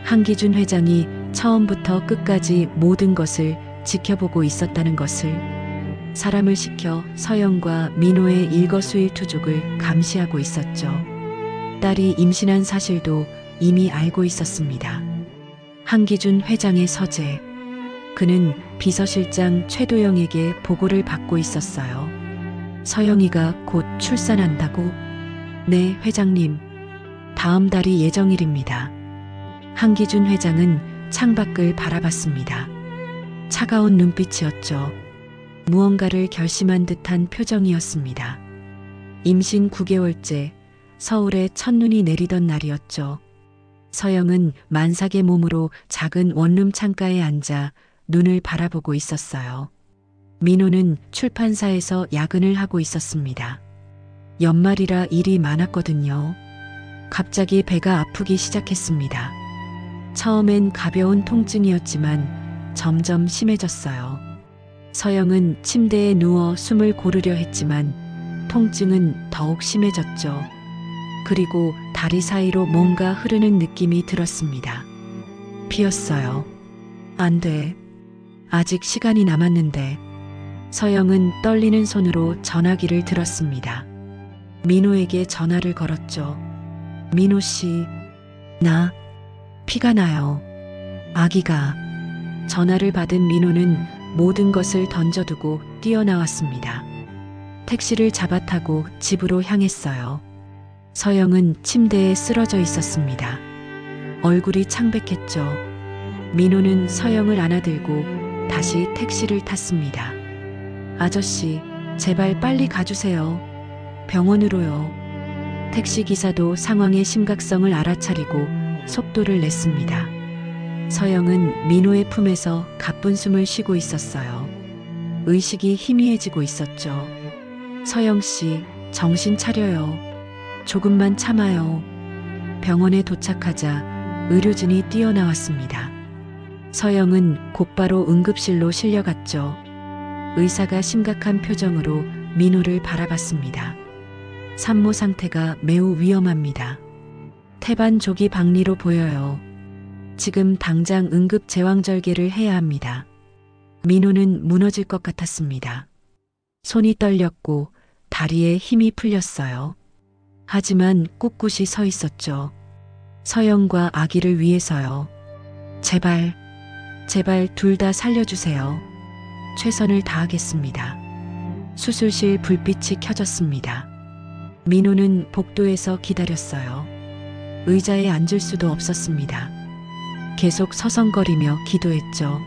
한기준 회장이 처음부터 끝까지 모든 것을 지켜보고 있었다는 것을. 사람을 시켜 서영과 민호의 일거수일투족을 감시하고 있었죠. 딸이 임신한 사실도 이미 알고 있었습니다. 한기준 회장의 서재. 그는 비서실장 최도영에게 보고를 받고 있었어요. 서영이가 곧 출산한다고? 네, 회장님. 다음 달이 예정일입니다. 한기준 회장은 창밖을 바라봤습니다. 차가운 눈빛이었죠. 무언가를 결심한 듯한 표정이었습니다. 임신 9개월째 서울에 첫눈이 내리던 날이었죠. 서영은 만삭의 몸으로 작은 원룸 창가에 앉아 눈을 바라보고 있었어요. 민호는 출판사에서 야근을 하고 있었습니다. 연말이라 일이 많았거든요. 갑자기 배가 아프기 시작했습니다. 처음엔 가벼운 통증이었지만 점점 심해졌어요. 서영은 침대에 누워 숨을 고르려 했지만 통증은 더욱 심해졌죠. 그리고 다리 사이로 뭔가 흐르는 느낌이 들었습니다. 피었어요. 안 돼. 아직 시간이 남았는데. 서영은 떨리는 손으로 전화기를 들었습니다. 민호에게 전화를 걸었죠. 민호 씨, 나 피가 나요. 아기가. 전화를 받은 민호는 모든 것을 던져두고 뛰어나왔습니다. 택시를 잡아타고 집으로 향했어요. 서영은 침대에 쓰러져 있었습니다. 얼굴이 창백했죠. 민호는 서영을 안아들고 다시 택시를 탔습니다. 아저씨, 제발 빨리 가주세요. 병원으로요. 택시기사도 상황의 심각성을 알아차리고 속도를 냈습니다. 서영은 민호의 품에서 가쁜 숨을 쉬고 있었어요. 의식이 희미해지고 있었죠. 서영 씨, 정신 차려요. 조금만 참아요. 병원에 도착하자 의료진이 뛰어나왔습니다. 서영은 곧바로 응급실로 실려갔죠. 의사가 심각한 표정으로 민호를 바라봤습니다. 산모 상태가 매우 위험합니다. 태반 조기 박리로 보여요. 지금 당장 응급 제왕절개를 해야 합니다. 민호는 무너질 것 같았습니다. 손이 떨렸고 다리에 힘이 풀렸어요. 하지만 꿋꿋이 서 있었죠. 서영과 아기를 위해서요. 제발, 제발 둘 다 살려주세요. 최선을 다하겠습니다. 수술실 불빛이 켜졌습니다. 민호는 복도에서 기다렸어요. 의자에 앉을 수도 없었습니다. 계속 서성거리며 기도했죠.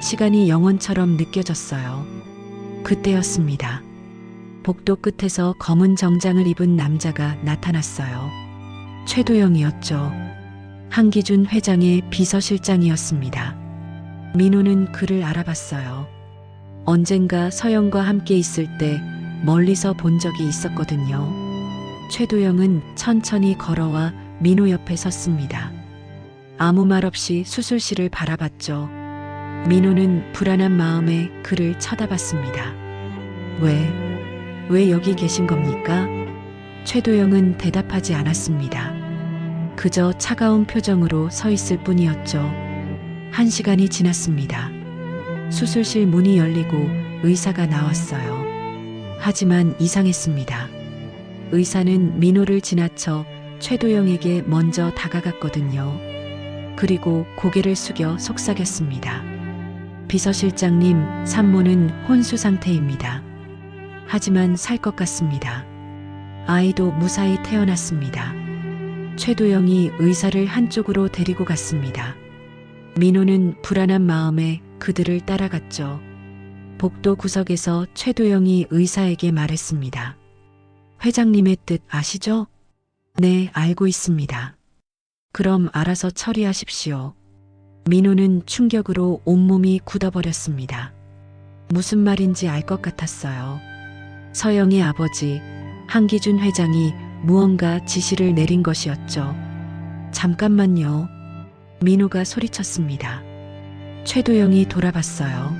시간이 영원처럼 느껴졌어요. 그때였습니다. 복도 끝에서 검은 정장을 입은 남자가 나타났어요. 최도영이었죠. 한기준 회장의 비서실장이었습니다. 민호는 그를 알아봤어요. 언젠가 서영과 함께 있을 때 멀리서 본 적이 있었거든요. 최도영은 천천히 걸어와 민호 옆에 섰습니다. 아무 말 없이 수술실을 바라봤죠. 민호는 불안한 마음에 그를 쳐다봤습니다. 왜 여기 계신 겁니까? 최도영은 대답하지 않았습니다. 그저 차가운 표정으로 서 있을 뿐이었죠. 1시간이 지났습니다. 수술실 문이 열리고 의사가 나왔어요. 하지만 이상했습니다. 의사는 민호를 지나쳐 최도영에게 먼저 다가갔거든요. 그리고 고개를 숙여 속삭였습니다. 비서실장님, 산모는 혼수 상태입니다. 하지만 살 것 같습니다. 아이도 무사히 태어났습니다. 최도영이 의사를 한쪽으로 데리고 갔습니다. 민호는 불안한 마음에 그들을 따라갔죠. 복도 구석에서 최도영이 의사에게 말했습니다. 회장님의 뜻 아시죠? 네, 알고 있습니다. 그럼 알아서 처리하십시오. 민호는 충격으로 온몸이 굳어버렸습니다. 무슨 말인지 알 것 같았어요. 서영의 아버지, 한기준 회장이 무언가 지시를 내린 것이었죠. 잠깐만요. 민호가 소리쳤습니다. 최도영이 돌아봤어요.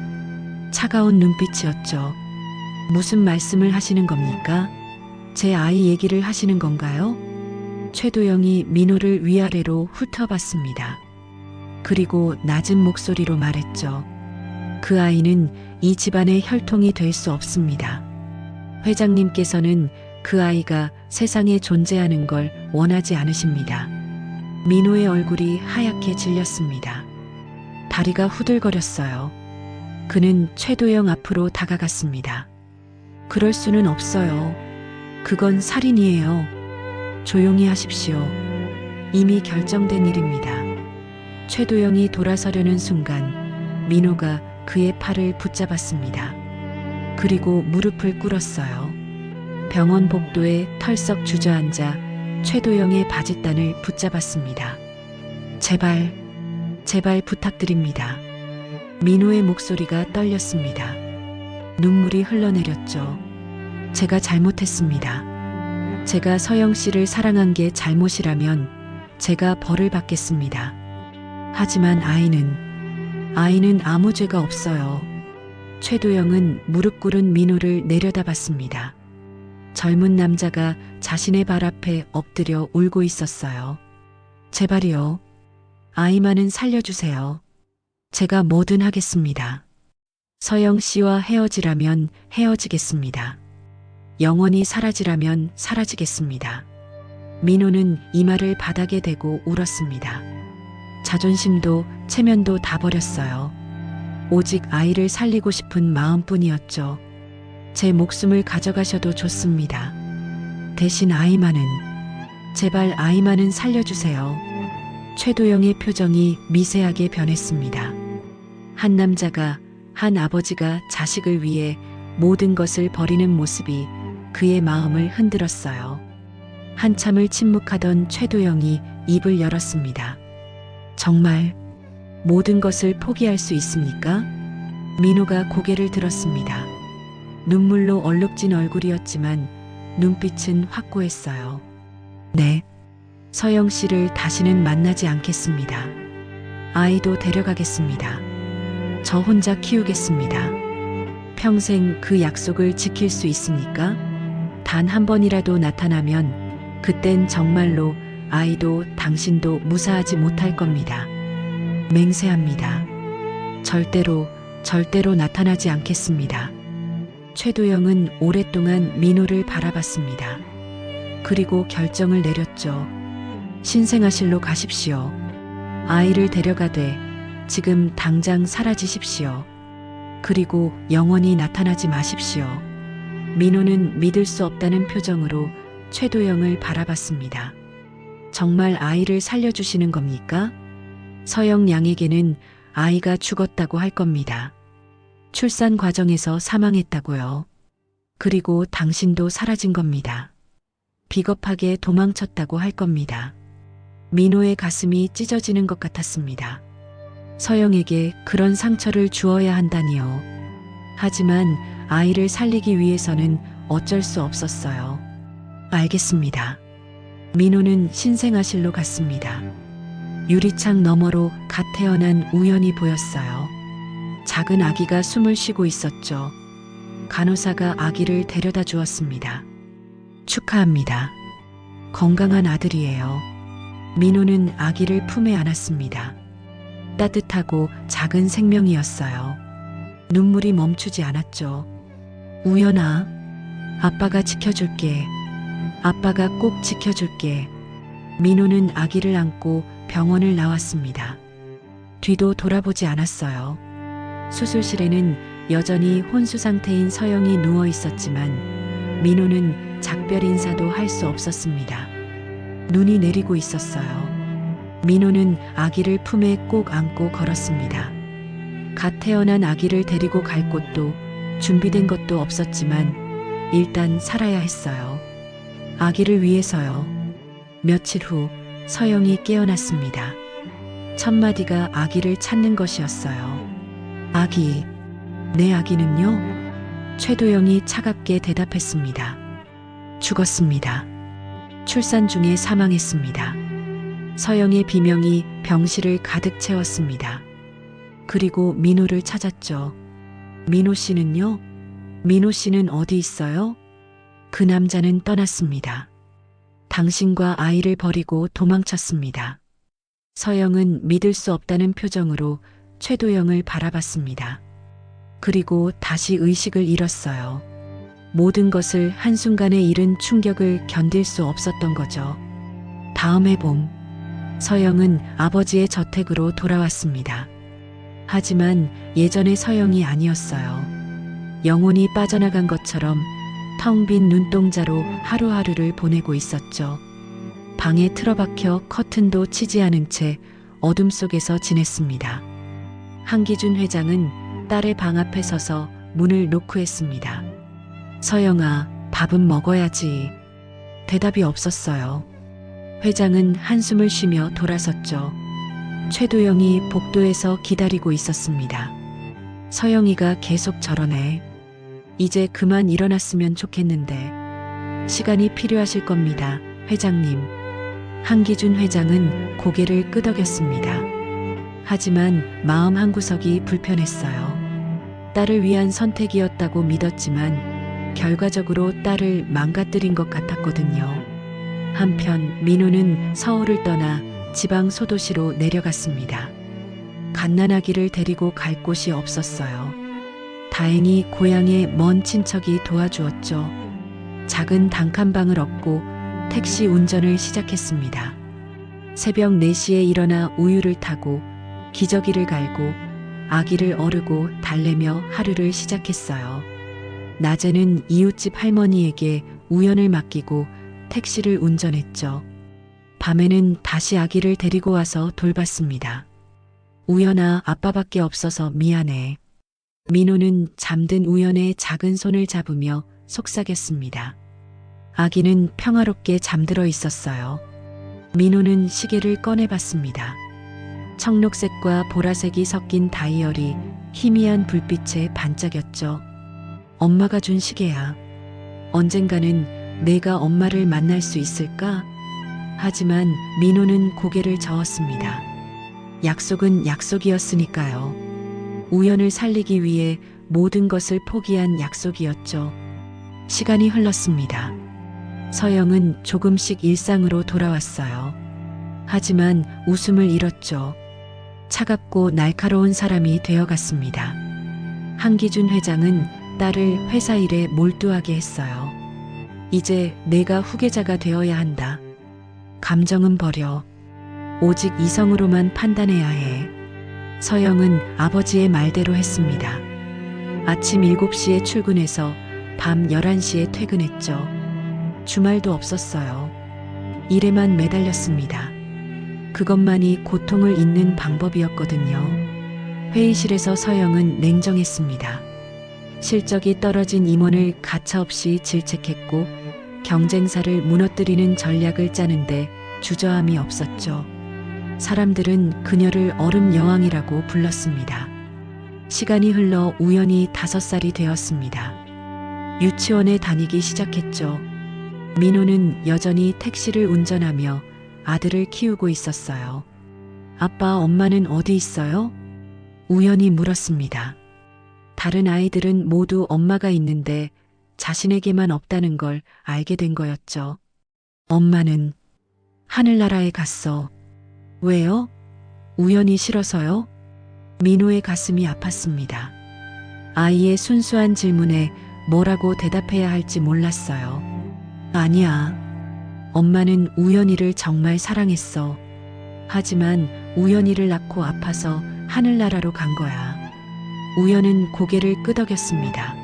차가운 눈빛이었죠. 무슨 말씀을 하시는 겁니까? 제 아이 얘기를 하시는 건가요? 최도영이 민호를 위아래로 훑어봤습니다. 그리고 낮은 목소리로 말했죠. 그 아이는 이 집안의 혈통이 될 수 없습니다. 회장님께서는 그 아이가 세상에 존재하는 걸 원하지 않으십니다. 민호의 얼굴이 하얗게 질렸습니다. 다리가 후들거렸어요. 그는 최도영 앞으로 다가갔습니다. 그럴 수는 없어요. 그건 살인이에요. 조용히 하십시오. 이미 결정된 일입니다. 최도영이 돌아서려는 순간 민호가 그의 팔을 붙잡았습니다. 그리고 무릎을 꿇었어요. 병원 복도에 털썩 주저앉아 최도영의 바짓단을 붙잡았습니다. 제발, 제발 부탁드립니다. 민호의 목소리가 떨렸습니다. 눈물이 흘러내렸죠. 제가 잘못했습니다. 제가 서영 씨를 사랑한 게 잘못이라면 제가 벌을 받겠습니다. 하지만 아이는 아무 죄가 없어요. 최도영은 무릎 꿇은 민호를 내려다봤습니다. 젊은 남자가 자신의 발 앞에 엎드려 울고 있었어요. 제발이요. 아이만은 살려주세요. 제가 뭐든 하겠습니다. 서영 씨와 헤어지라면 헤어지겠습니다. 영원히 사라지라면 사라지겠습니다. 민호는 이마를 바닥에 대고 울었습니다. 자존심도 체면도 다 버렸어요. 오직 아이를 살리고 싶은 마음뿐이었죠. 제 목숨을 가져가셔도 좋습니다. 대신 아이만은, 제발 아이만은 살려주세요. 최도영의 표정이 미세하게 변했습니다. 한 남자가, 한 아버지가 자식을 위해 모든 것을 버리는 모습이 그의 마음을 흔들었어요. 한참을 침묵하던 최도영이 입을 열었습니다. 정말 모든 것을 포기할 수 있습니까? 민호가 고개를 들었습니다. 눈물로 얼룩진 얼굴이었지만 눈빛은 확고했어요. 네, 서영 씨를 다시는 만나지 않겠습니다. 아이도 데려가겠습니다. 저 혼자 키우겠습니다. 평생 그 약속을 지킬 수 있습니까? 단 한 번이라도 나타나면 그땐 정말로 아이도 당신도 무사하지 못할 겁니다. 맹세합니다. 절대로 나타나지 않겠습니다. 최도영은 오랫동안 민호를 바라봤습니다. 그리고 결정을 내렸죠. 신생아실로 가십시오. 아이를 데려가되 지금 당장 사라지십시오. 그리고 영원히 나타나지 마십시오. 민호는 믿을 수 없다는 표정으로 최도영을 바라봤습니다. 정말 아이를 살려주시는 겁니까? 서영 양에게는 아이가 죽었다고 할 겁니다. 출산 과정에서 사망했다고요. 그리고 당신도 사라진 겁니다. 비겁하게 도망쳤다고 할 겁니다. 민호의 가슴이 찢어지는 것 같았습니다. 서영에게 그런 상처를 주어야 한다니요. 하지만 아이를 살리기 위해서는 어쩔 수 없었어요. 알겠습니다. 민호는 신생아실로 갔습니다. 유리창 너머로 갓 태어난 우연이 보였어요. 작은 아기가 숨을 쉬고 있었죠. 간호사가 아기를 데려다 주었습니다. 축하합니다. 건강한 아들이에요. 민호는 아기를 품에 안았습니다. 따뜻하고 작은 생명이었어요. 눈물이 멈추지 않았죠. 우연아, 아빠가 지켜줄게. 아빠가 꼭 지켜줄게. 민호는 아기를 안고 병원을 나왔습니다. 뒤도 돌아보지 않았어요. 수술실에는 여전히 혼수 상태인 서영이 누워 있었지만 민호는 작별 인사도 할 수 없었습니다. 눈이 내리고 있었어요. 민호는 아기를 품에 꼭 안고 걸었습니다. 갓 태어난 아기를 데리고 갈 곳도 준비된 것도 없었지만 일단 살아야 했어요. 아기를 위해서요. 며칠 후 서영이 깨어났습니다. 첫 마디가 아기를 찾는 것이었어요. 아기, 내 아기는요? 최도영이 차갑게 대답했습니다. 죽었습니다. 출산 중에 사망했습니다. 서영의 비명이 병실을 가득 채웠습니다. 그리고 민호를 찾았죠. 민호 씨는요? 민호 씨는 어디 있어요? 그 남자는 떠났습니다. 당신과 아이를 버리고 도망쳤습니다. 서영은 믿을 수 없다는 표정으로 최도영을 바라봤습니다. 그리고 다시 의식을 잃었어요. 모든 것을 한순간에 잃은 충격을 견딜 수 없었던 거죠. 다음 해 봄, 서영은 아버지의 저택으로 돌아왔습니다. 하지만 예전의 서영이 아니었어요. 영혼이 빠져나간 것처럼 텅 빈 눈동자로 하루하루를 보내고 있었죠. 방에 틀어박혀 커튼도 치지 않은 채 어둠 속에서 지냈습니다. 한기준 회장은 딸의 방 앞에 서서 문을 노크했습니다. 서영아, 밥은 먹어야지. 대답이 없었어요. 회장은 한숨을 쉬며 돌아섰죠. 최도영이 복도에서 기다리고 있었습니다. 서영이가 계속 저러네. 이제 그만 일어났으면 좋겠는데. 시간이 필요하실 겁니다, 회장님. 한기준 회장은 고개를 끄덕였습니다. 하지만 마음 한구석이 불편했어요. 딸을 위한 선택이었다고 믿었지만 결과적으로 딸을 망가뜨린 것 같았거든요. 한편 민호는 서울을 떠나 지방 소도시로 내려갔습니다. 갓난아기를 데리고 갈 곳이 없었어요. 다행히 고향의 먼 친척이 도와주었죠. 작은 단칸방을 얻고 택시 운전을 시작했습니다. 새벽 4시에 일어나 우유를 타고 기저귀를 갈고 아기를 어르고 달래며 하루를 시작했어요. 낮에는 이웃집 할머니에게 우연을 맡기고 택시를 운전했죠. 밤에는 다시 아기를 데리고 와서 돌봤습니다. 우연아, 아빠밖에 없어서 미안해. 민호는 잠든 우연의 작은 손을 잡으며 속삭였습니다. 아기는 평화롭게 잠들어 있었어요. 민호는 시계를 꺼내봤습니다. 청록색과 보라색이 섞인 다이얼이 희미한 불빛에 반짝였죠. 엄마가 준 시계야. 언젠가는 내가 엄마를 만날 수 있을까? 하지만 민호는 고개를 저었습니다. 약속은 약속이었으니까요. 우연을 살리기 위해 모든 것을 포기한 약속이었죠. 시간이 흘렀습니다. 서영은 조금씩 일상으로 돌아왔어요. 하지만 웃음을 잃었죠. 차갑고 날카로운 사람이 되어갔습니다. 한기준 회장은 딸을 회사 일에 몰두하게 했어요. 이제 내가 후계자가 되어야 한다. 감정은 버려. 오직 이성으로만 판단해야 해. 서영은 아버지의 말대로 했습니다. 아침 7시에 출근해서 밤 11시에 퇴근했죠. 주말도 없었어요. 일에만 매달렸습니다. 그것만이 고통을 잇는 방법이었거든요. 회의실에서 서영은 냉정했습니다. 실적이 떨어진 임원을 가차없이 질책했고 경쟁사를 무너뜨리는 전략을 짜는데 주저함이 없었죠. 사람들은 그녀를 얼음 여왕이라고 불렀습니다. 시간이 흘러 우연히 5살이 되었습니다. 유치원에 다니기 시작했죠. 민호는 여전히 택시를 운전하며 아들을 키우고 있었어요. 아빠, 엄마는 어디 있어요? 우연히 물었습니다. 다른 아이들은 모두 엄마가 있는데 자신에게만 없다는 걸 알게 된 거였죠. 엄마는 하늘나라에 갔어. 왜요? 우연히 싫어서요? 민호의 가슴이 아팠습니다. 아이의 순수한 질문에 뭐라고 대답해야 할지 몰랐어요. 아니야. 엄마는 우연이를 정말 사랑했어. 하지만 우연이를 낳고 아파서 하늘나라로 간 거야. 우연은 고개를 끄덕였습니다.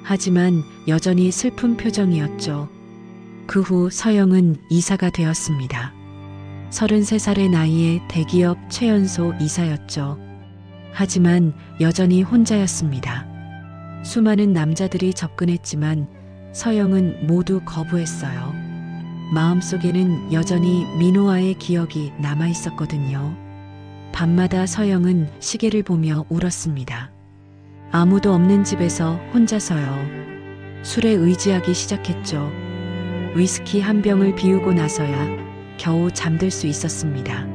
하지만 여전히 슬픈 표정이었죠. 그 후 서영은 이사가 되었습니다. 33살의 나이에 대기업 최연소 이사였죠. 하지만 여전히 혼자였습니다. 수많은 남자들이 접근했지만 서영은 모두 거부했어요. 마음속에는 여전히 민호와의 기억이 남아 있었거든요. 밤마다 서영은 시계를 보며 울었습니다. 아무도 없는 집에서 혼자서요. 술에 의지하기 시작했죠. 위스키 한 병을 비우고 나서야 겨우 잠들 수 있었습니다.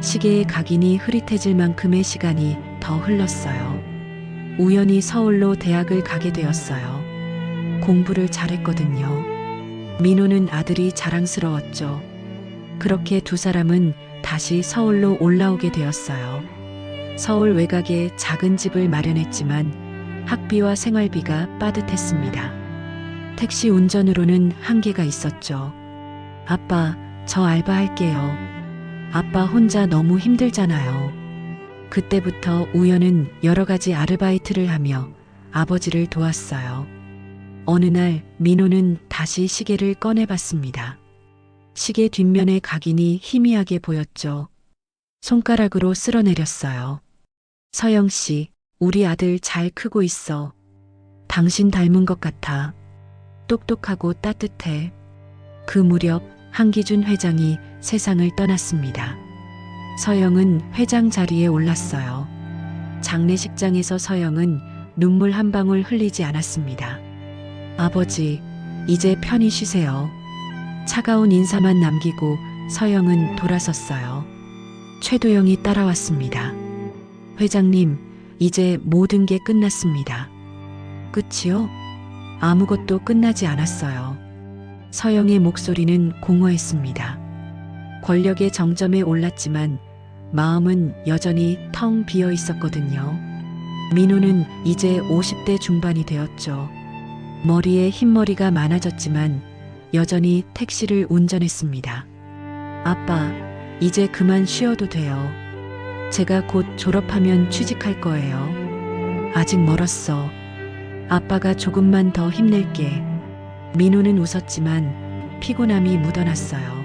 시계의 각인이 흐릿해질 만큼의 시간이 더 흘렀어요. 우연히 서울로 대학을 가게 되었어요. 공부를 잘했거든요. 민호는 아들이 자랑스러웠죠. 그렇게 두 사람은 다시 서울로 올라오게 되었어요. 서울 외곽에 작은 집을 마련했지만 학비와 생활비가 빠듯했습니다. 택시 운전으로는 한계가 있었죠. 아빠, 저 알바할게요. 아빠 혼자 너무 힘들잖아요. 그때부터 우연은 여러 가지 아르바이트를 하며 아버지를 도왔어요. 어느 날 민호는 다시 시계를 꺼내봤습니다. 시계 뒷면의 각인이 희미하게 보였죠. 손가락으로 쓸어내렸어요. 서영 씨, 우리 아들 잘 크고 있어. 당신 닮은 것 같아. 똑똑하고 따뜻해. 그 무렵 한기준 회장이 세상을 떠났습니다. 서영은 회장 자리에 올랐어요. 장례식장에서 서영은 눈물 한 방울 흘리지 않았습니다. 아버지, 이제 편히 쉬세요. 차가운 인사만 남기고 서영은 돌아섰어요. 최도영이 따라왔습니다. 회장님, 이제 모든 게 끝났습니다. 끝이요? 아무것도 끝나지 않았어요. 서영의 목소리는 공허했습니다. 권력의 정점에 올랐지만 마음은 여전히 텅 비어 있었거든요. 민호는 이제 50대 중반이 되었죠. 머리에 흰머리가 많아졌지만 여전히 택시를 운전했습니다. 아빠, 이제 그만 쉬어도 돼요. 제가 곧 졸업하면 취직할 거예요. 아직 멀었어. 아빠가 조금만 더 힘낼게. 민호는 웃었지만 피곤함이 묻어났어요.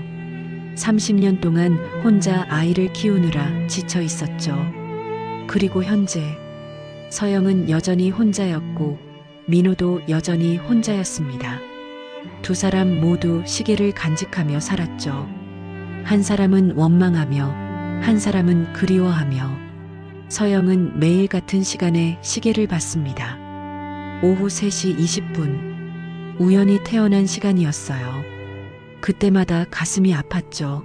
30년 동안 혼자 아이를 키우느라 지쳐 있었죠. 그리고 현재 서영은 여전히 혼자였고 민호도 여전히 혼자였습니다. 두 사람 모두 시계를 간직하며 살았죠. 한 사람은 원망하며 한 사람은 그리워하며 서영은 매일 같은 시간에 시계를 봤습니다. 오후 3시 20분. 우연히 태어난 시간이었어요. 그때마다 가슴이 아팠죠.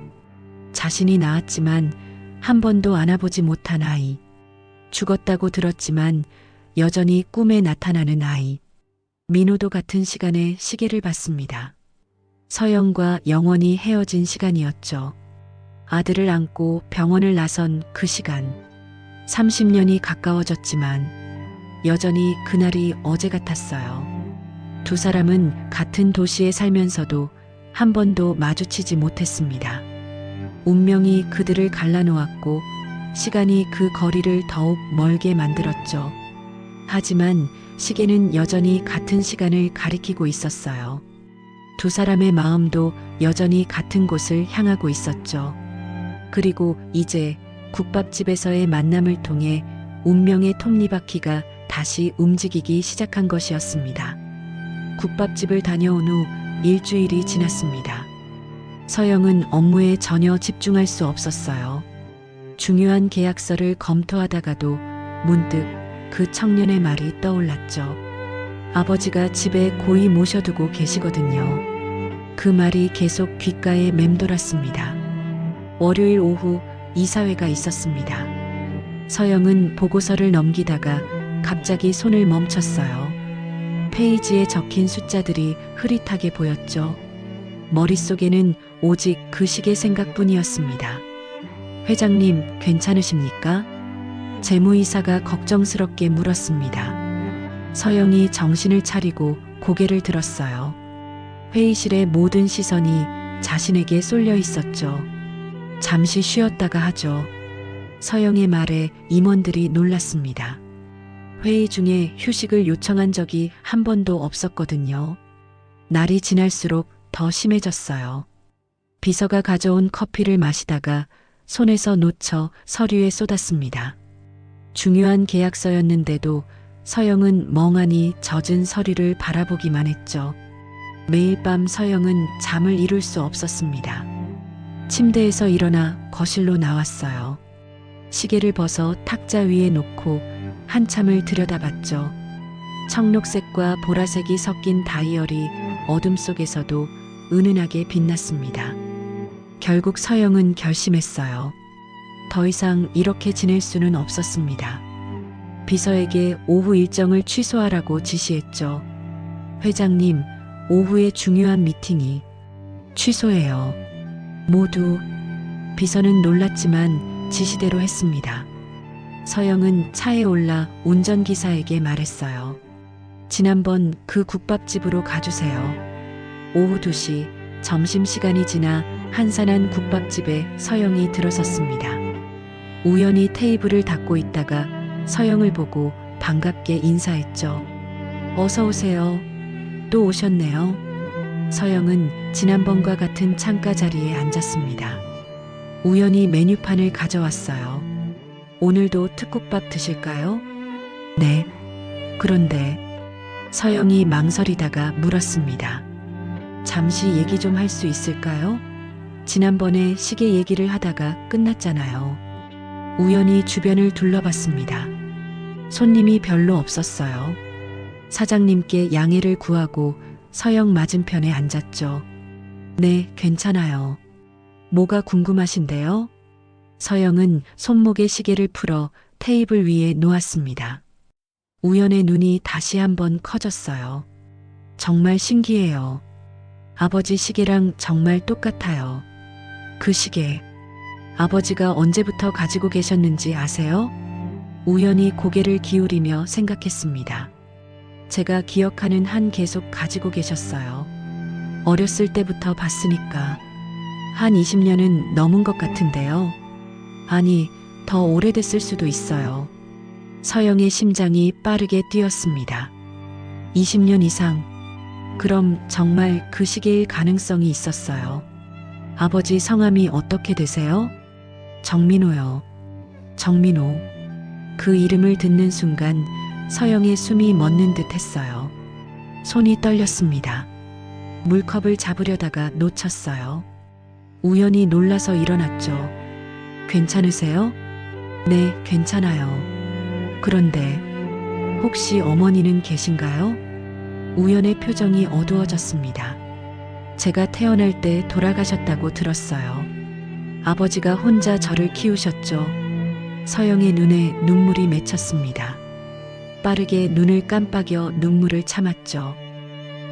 자신이 낳았지만 한 번도 안아보지 못한 아이. 죽었다고 들었지만 여전히 꿈에 나타나는 아이. 민호도 같은 시간에 시계를 봤습니다. 서영과 영원히 헤어진 시간이었죠. 아들을 안고 병원을 나선 그 시간. 30년이 가까워졌지만 여전히 그날이 어제 같았어요. 두 사람은 같은 도시에 살면서도 한 번도 마주치지 못했습니다. 운명이 그들을 갈라놓았고 시간이 그 거리를 더욱 멀게 만들었죠. 하지만 시계는 여전히 같은 시간을 가리키고 있었어요. 두 사람의 마음도 여전히 같은 곳을 향하고 있었죠. 그리고 이제 국밥집에서의 만남을 통해 운명의 톱니바퀴가 다시 움직이기 시작한 것이었습니다. 국밥집을 다녀온 후 일주일이 지났습니다. 서영은 업무에 전혀 집중할 수 없었어요. 중요한 계약서를 검토하다가도 문득 그 청년의 말이 떠올랐죠. 아버지가 집에 고이 모셔두고 계시거든요. 그 말이 계속 귓가에 맴돌았습니다. 월요일 오후 이사회가 있었습니다. 서영은 보고서를 넘기다가 갑자기 손을 멈췄어요. 페이지에 적힌 숫자들이 흐릿하게 보였죠. 머릿속에는 오직 그 시계 생각뿐이었습니다. 회장님, 괜찮으십니까? 재무이사가 걱정스럽게 물었습니다. 서영이 정신을 차리고 고개를 들었어요. 회의실의 모든 시선이 자신에게 쏠려 있었죠. 잠시 쉬었다가 하죠. 서영의 말에 임원들이 놀랐습니다. 회의 중에 휴식을 요청한 적이 한 번도 없었거든요. 날이 지날수록 더 심해졌어요. 비서가 가져온 커피를 마시다가 손에서 놓쳐 서류에 쏟았습니다. 중요한 계약서였는데도 서영은 멍하니 젖은 서류를 바라보기만 했죠. 매일 밤 서영은 잠을 이룰 수 없었습니다. 침대에서 일어나 거실로 나왔어요. 시계를 벗어 탁자 위에 놓고 한참을 들여다봤죠. 청록색과 보라색이 섞인 다이얼이 어둠 속에서도 은은하게 빛났습니다. 결국 서영은 결심했어요. 더 이상 이렇게 지낼 수는 없었습니다. 비서에게 오후 일정을 취소하라고 지시했죠. 회장님, 오후에 중요한 미팅이 취소해요. 모두. 비서는 놀랐지만 지시대로 했습니다. 서영은 차에 올라 운전기사에게 말했어요. 지난번 그 국밥집으로 가주세요. 오후 2시 점심시간이 지나 한산한 국밥집에 서영이 들어섰습니다. 우연히 테이블을 닫고 있다가 서영을 보고 반갑게 인사했죠. 어서 오세요. 또 오셨네요. 서영은 지난번과 같은 창가 자리에 앉았습니다. 우연히 메뉴판을 가져왔어요. 오늘도 특국밥 드실까요? 네. 그런데 서영이 망설이다가 물었습니다. 잠시 얘기 좀 할 수 있을까요? 지난번에 시계 얘기를 하다가 끝났잖아요. 우연히 주변을 둘러봤습니다. 손님이 별로 없었어요. 사장님께 양해를 구하고 서영 맞은편에 앉았죠. 네, 괜찮아요. 뭐가 궁금하신데요? 서영은 손목에 시계를 풀어 테이블 위에 놓았습니다. 우연의 눈이 다시 한번 커졌어요. 정말 신기해요. 아버지 시계랑 정말 똑같아요. 그 시계, 아버지가 언제부터 가지고 계셨는지 아세요? 우연히 고개를 기울이며 생각했습니다. 제가 기억하는 한 계속 가지고 계셨어요. 어렸을 때부터 봤으니까. 한 20년은 넘은 것 같은데요. 아니, 더 오래됐을 수도 있어요. 서영의 심장이 빠르게 뛰었습니다. 20년 이상. 그럼 정말 그 시계일 가능성이 있었어요. 아버지 성함이 어떻게 되세요? 정민호요. 정민호. 그 이름을 듣는 순간 서영의 숨이 멎는 듯 했어요. 손이 떨렸습니다. 물컵을 잡으려다가 놓쳤어요. 우연히 놀라서 일어났죠. 괜찮으세요? 네, 괜찮아요. 그런데 혹시 어머니는 계신가요? 우연의 표정이 어두워졌습니다. 제가 태어날 때 돌아가셨다고 들었어요. 아버지가 혼자 저를 키우셨죠. 서영의 눈에 눈물이 맺혔습니다. 빠르게 눈을 깜빡여 눈물을 참았죠.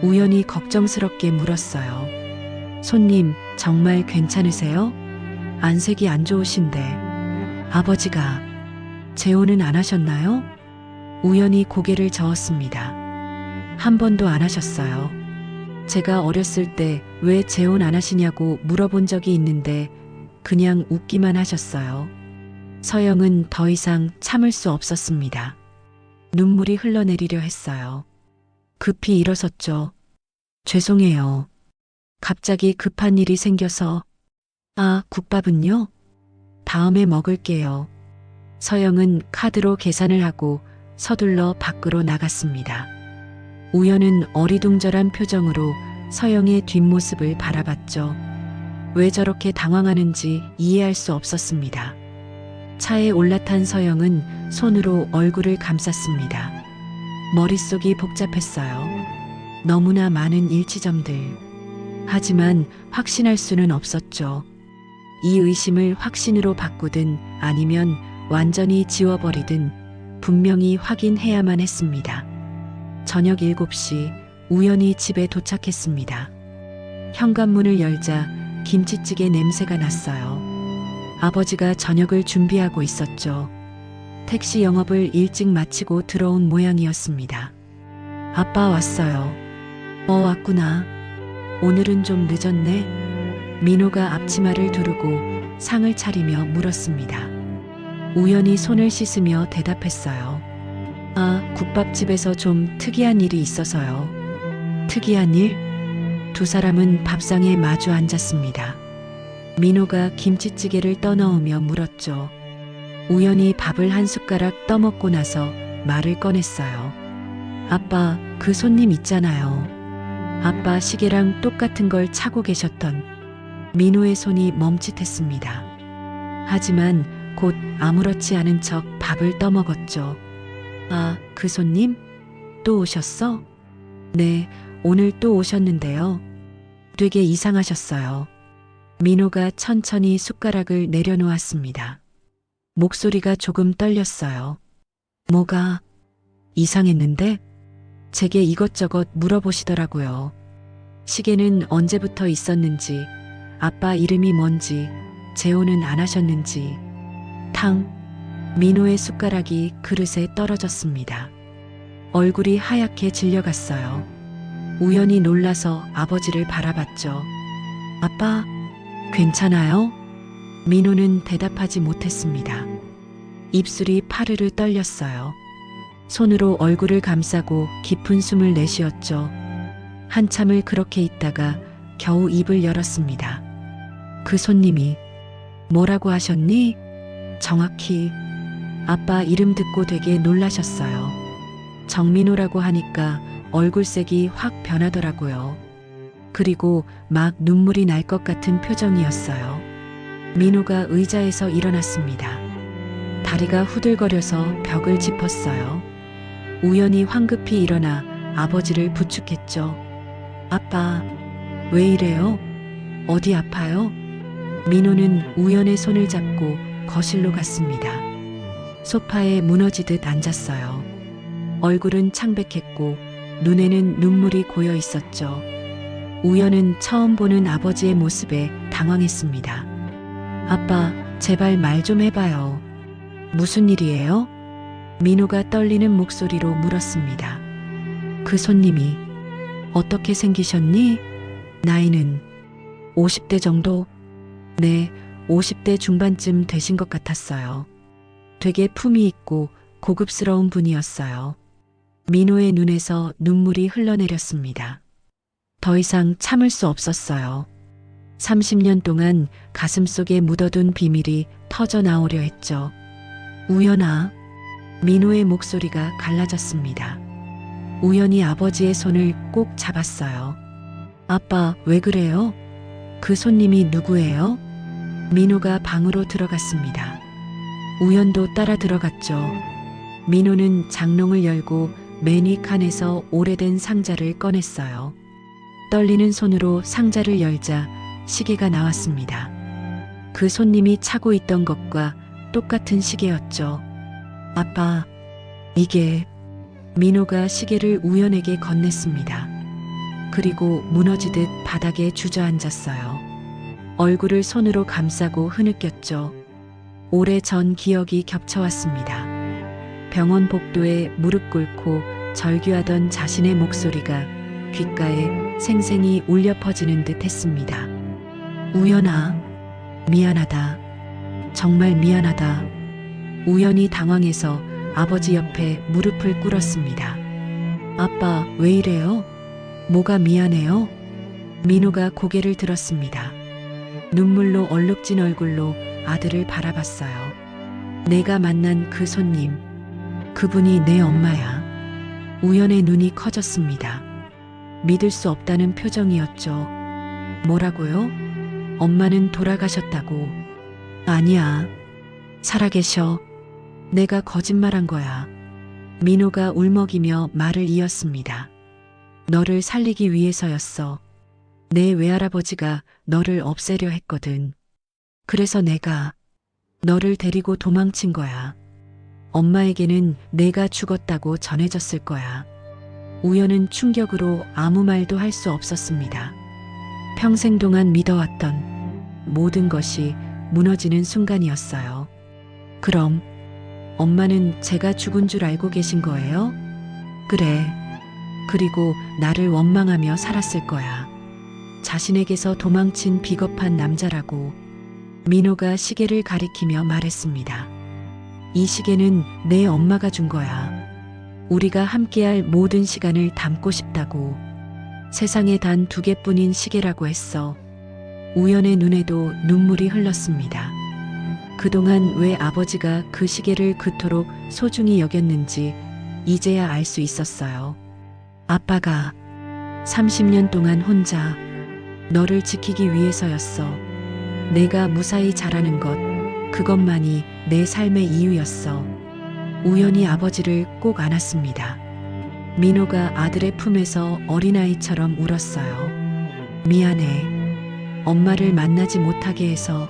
우연히 걱정스럽게 물었어요. 손님, 정말 괜찮으세요? 안색이 안 좋으신데. 아버지가 재혼은 안 하셨나요? 우연히 고개를 저었습니다. 한 번도 안 하셨어요. 제가 어렸을 때 왜 재혼 안 하시냐고 물어본 적이 있는데 그냥 웃기만 하셨어요. 서영은 더 이상 참을 수 없었습니다. 눈물이 흘러내리려 했어요. 급히 일어섰죠. 죄송해요. 갑자기 급한 일이 생겨서. 아, 국밥은요? 다음에 먹을게요. 서영은 카드로 계산을 하고 서둘러 밖으로 나갔습니다. 우연은 어리둥절한 표정으로 서영의 뒷모습을 바라봤죠. 왜 저렇게 당황하는지 이해할 수 없었습니다. 차에 올라탄 서영은 손으로 얼굴을 감쌌습니다. 머릿속이 복잡했어요. 너무나 많은 일치점들. 하지만 확신할 수는 없었죠. 이 의심을 확신으로 바꾸든 아니면 완전히 지워버리든 분명히 확인해야만 했습니다. 저녁 7시 우연히 집에 도착했습니다. 현관문을 열자 김치찌개 냄새가 났어요. 아버지가 저녁을 준비하고 있었죠. 택시 영업을 일찍 마치고 들어온 모양이었습니다. 아빠 왔어요. 왔구나. 오늘은 좀 늦었네. 민호가 앞치마를 두르고 상을 차리며 물었습니다. 우연히 손을 씻으며 대답했어요. 아, 국밥집에서 좀 특이한 일이 있어서요. 특이한 일? 두 사람은 밥상에 마주 앉았습니다. 민호가 김치찌개를 떠넣으며 물었죠. 우연히 밥을 한 숟가락 떠먹고 나서 말을 꺼냈어요. 아빠, 그 손님 있잖아요. 아빠 시계랑 똑같은 걸 차고 계셨던. 민호의 손이 멈칫했습니다. 하지만 곧 아무렇지 않은 척 밥을 떠먹었죠. 아, 그 손님? 또 오셨어? 네, 오늘 또 오셨는데요. 되게 이상하셨어요. 민호가 천천히 숟가락을 내려놓았습니다. 목소리가 조금 떨렸어요. 뭐가 이상했는데? 제게 이것저것 물어보시더라고요. 시계는 언제부터 있었는지, 아빠 이름이 뭔지, 재혼은 안 하셨는지. 민호의 숟가락이 그릇에 떨어졌습니다. 얼굴이 하얗게 질려갔어요. 우연히 놀라서 아버지를 바라봤죠. 아빠, 괜찮아요? 민호는 대답하지 못했습니다. 입술이 파르르 떨렸어요. 손으로 얼굴을 감싸고 깊은 숨을 내쉬었죠. 한참을 그렇게 있다가 겨우 입을 열었습니다. 그 손님이 뭐라고 하셨니? 정확히. 아빠 이름 듣고 되게 놀라셨어요. 정민호라고 하니까 얼굴색이 확 변하더라고요. 그리고 막 눈물이 날 것 같은 표정이었어요. 민호가 의자에서 일어났습니다. 다리가 후들거려서 벽을 짚었어요. 우연히 황급히 일어나 아버지를 부축했죠. 아빠, 왜 이래요? 어디 아파요? 민호는 우연의 손을 잡고 거실로 갔습니다. 소파에 무너지듯 앉았어요. 얼굴은 창백했고 눈에는 눈물이 고여 있었죠. 우연은 처음 보는 아버지의 모습에 당황했습니다. 아빠, 제발 말 좀 해봐요. 무슨 일이에요? 민호가 떨리는 목소리로 물었습니다. 그 손님이 어떻게 생기셨니? 나이는 50대 정도? 네, 50대 중반쯤 되신 것 같았어요. 되게 품위 있고 고급스러운 분이었어요. 민호의 눈에서 눈물이 흘러내렸습니다. 더 이상 참을 수 없었어요. 30년 동안 가슴속에 묻어둔 비밀이 터져 나오려 했죠. 우연아. 민호의 목소리가 갈라졌습니다. 우연히 아버지의 손을 꼭 잡았어요. 아빠, 왜 그래요? 그 손님이 누구예요? 민호가 방으로 들어갔습니다. 우연도 따라 들어갔죠. 민호는 장롱을 열고 매니 칸에서 오래된 상자를 꺼냈어요. 떨리는 손으로 상자를 열자 시계가 나왔습니다. 그 손님이 차고 있던 것과 똑같은 시계였죠. 아빠, 이게. 민호가 시계를 우연에게 건넸습니다. 그리고 무너지듯 바닥에 주저앉았어요. 얼굴을 손으로 감싸고 흐느꼈죠. 오래전 기억이 겹쳐왔습니다. 병원 복도에 무릎 꿇고 절규하던 자신의 목소리가 귓가에 생생히 울려 퍼지는 듯 했습니다. 우연아, 미안하다. 정말 미안하다. 우연히 당황해서 아버지 옆에 무릎을 꿇었습니다. 아빠, 왜 이래요? 뭐가 미안해요? 민호가 고개를 들었습니다. 눈물로 얼룩진 얼굴로 아들을 바라봤어요. 내가 만난 그 손님, 그분이 내 엄마야. 우연의 눈이 커졌습니다. 믿을 수 없다는 표정이었죠. 뭐라고요? 엄마는 돌아가셨다고. 아니야. 살아계셔. 내가 거짓말한 거야. 민호가 울먹이며 말을 이었습니다. 너를 살리기 위해서였어. 내 외할아버지가 너를 없애려 했거든. 그래서 내가 너를 데리고 도망친 거야. 엄마에게는 내가 죽었다고 전해졌을 거야. 우연은 충격으로 아무 말도 할 수 없었습니다. 평생 동안 믿어왔던 모든 것이 무너지는 순간이었어요. 그럼 엄마는 제가 죽은 줄 알고 계신 거예요? 그래. 그리고 나를 원망하며 살았을 거야. 자신에게서 도망친 비겁한 남자라고. 민호가 시계를 가리키며 말했습니다. 이 시계는 내 엄마가 준 거야. 우리가 함께할 모든 시간을 담고 싶다고. 세상에 단 2개뿐인 시계라고 했어. 우연의 눈에도 눈물이 흘렀습니다. 그동안 왜 아버지가 그 시계를 그토록 소중히 여겼는지 이제야 알 수 있었어요. 아빠가 30년 동안 혼자 너를 지키기 위해서였어. 내가 무사히 자라는 것, 그것만이 내 삶의 이유였어. 우연히 아버지를 꼭 안았습니다. 민호가 아들의 품에서 어린아이처럼 울었어요. 미안해. 엄마를 만나지 못하게 해서,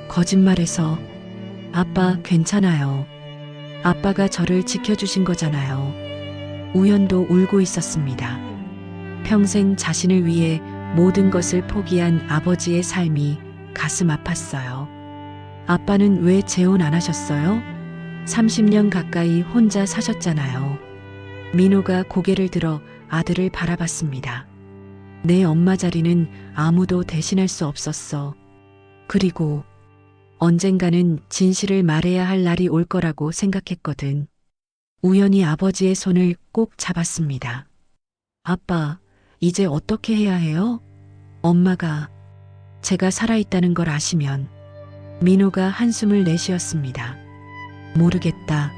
거짓말해서. 아빠 괜찮아요. 아빠가 저를 지켜주신 거잖아요. 우연도 울고 있었습니다. 평생 자신을 위해 모든 것을 포기한 아버지의 삶이 가슴 아팠어요. 아빠는 왜 재혼 안 하셨어요? 30년 가까이 혼자 사셨잖아요. 민호가 고개를 들어 아들을 바라봤습니다. 내 엄마 자리는 아무도 대신할 수 없었어. 그리고 언젠가는 진실을 말해야 할 날이 올 거라고 생각했거든. 우연히 아버지의 손을 꼭 잡았습니다. 아빠, 이제 어떻게 해야 해요? 엄마가 제가 살아있다는 걸 아시면. 민호가 한숨을 내쉬었습니다. 모르겠다.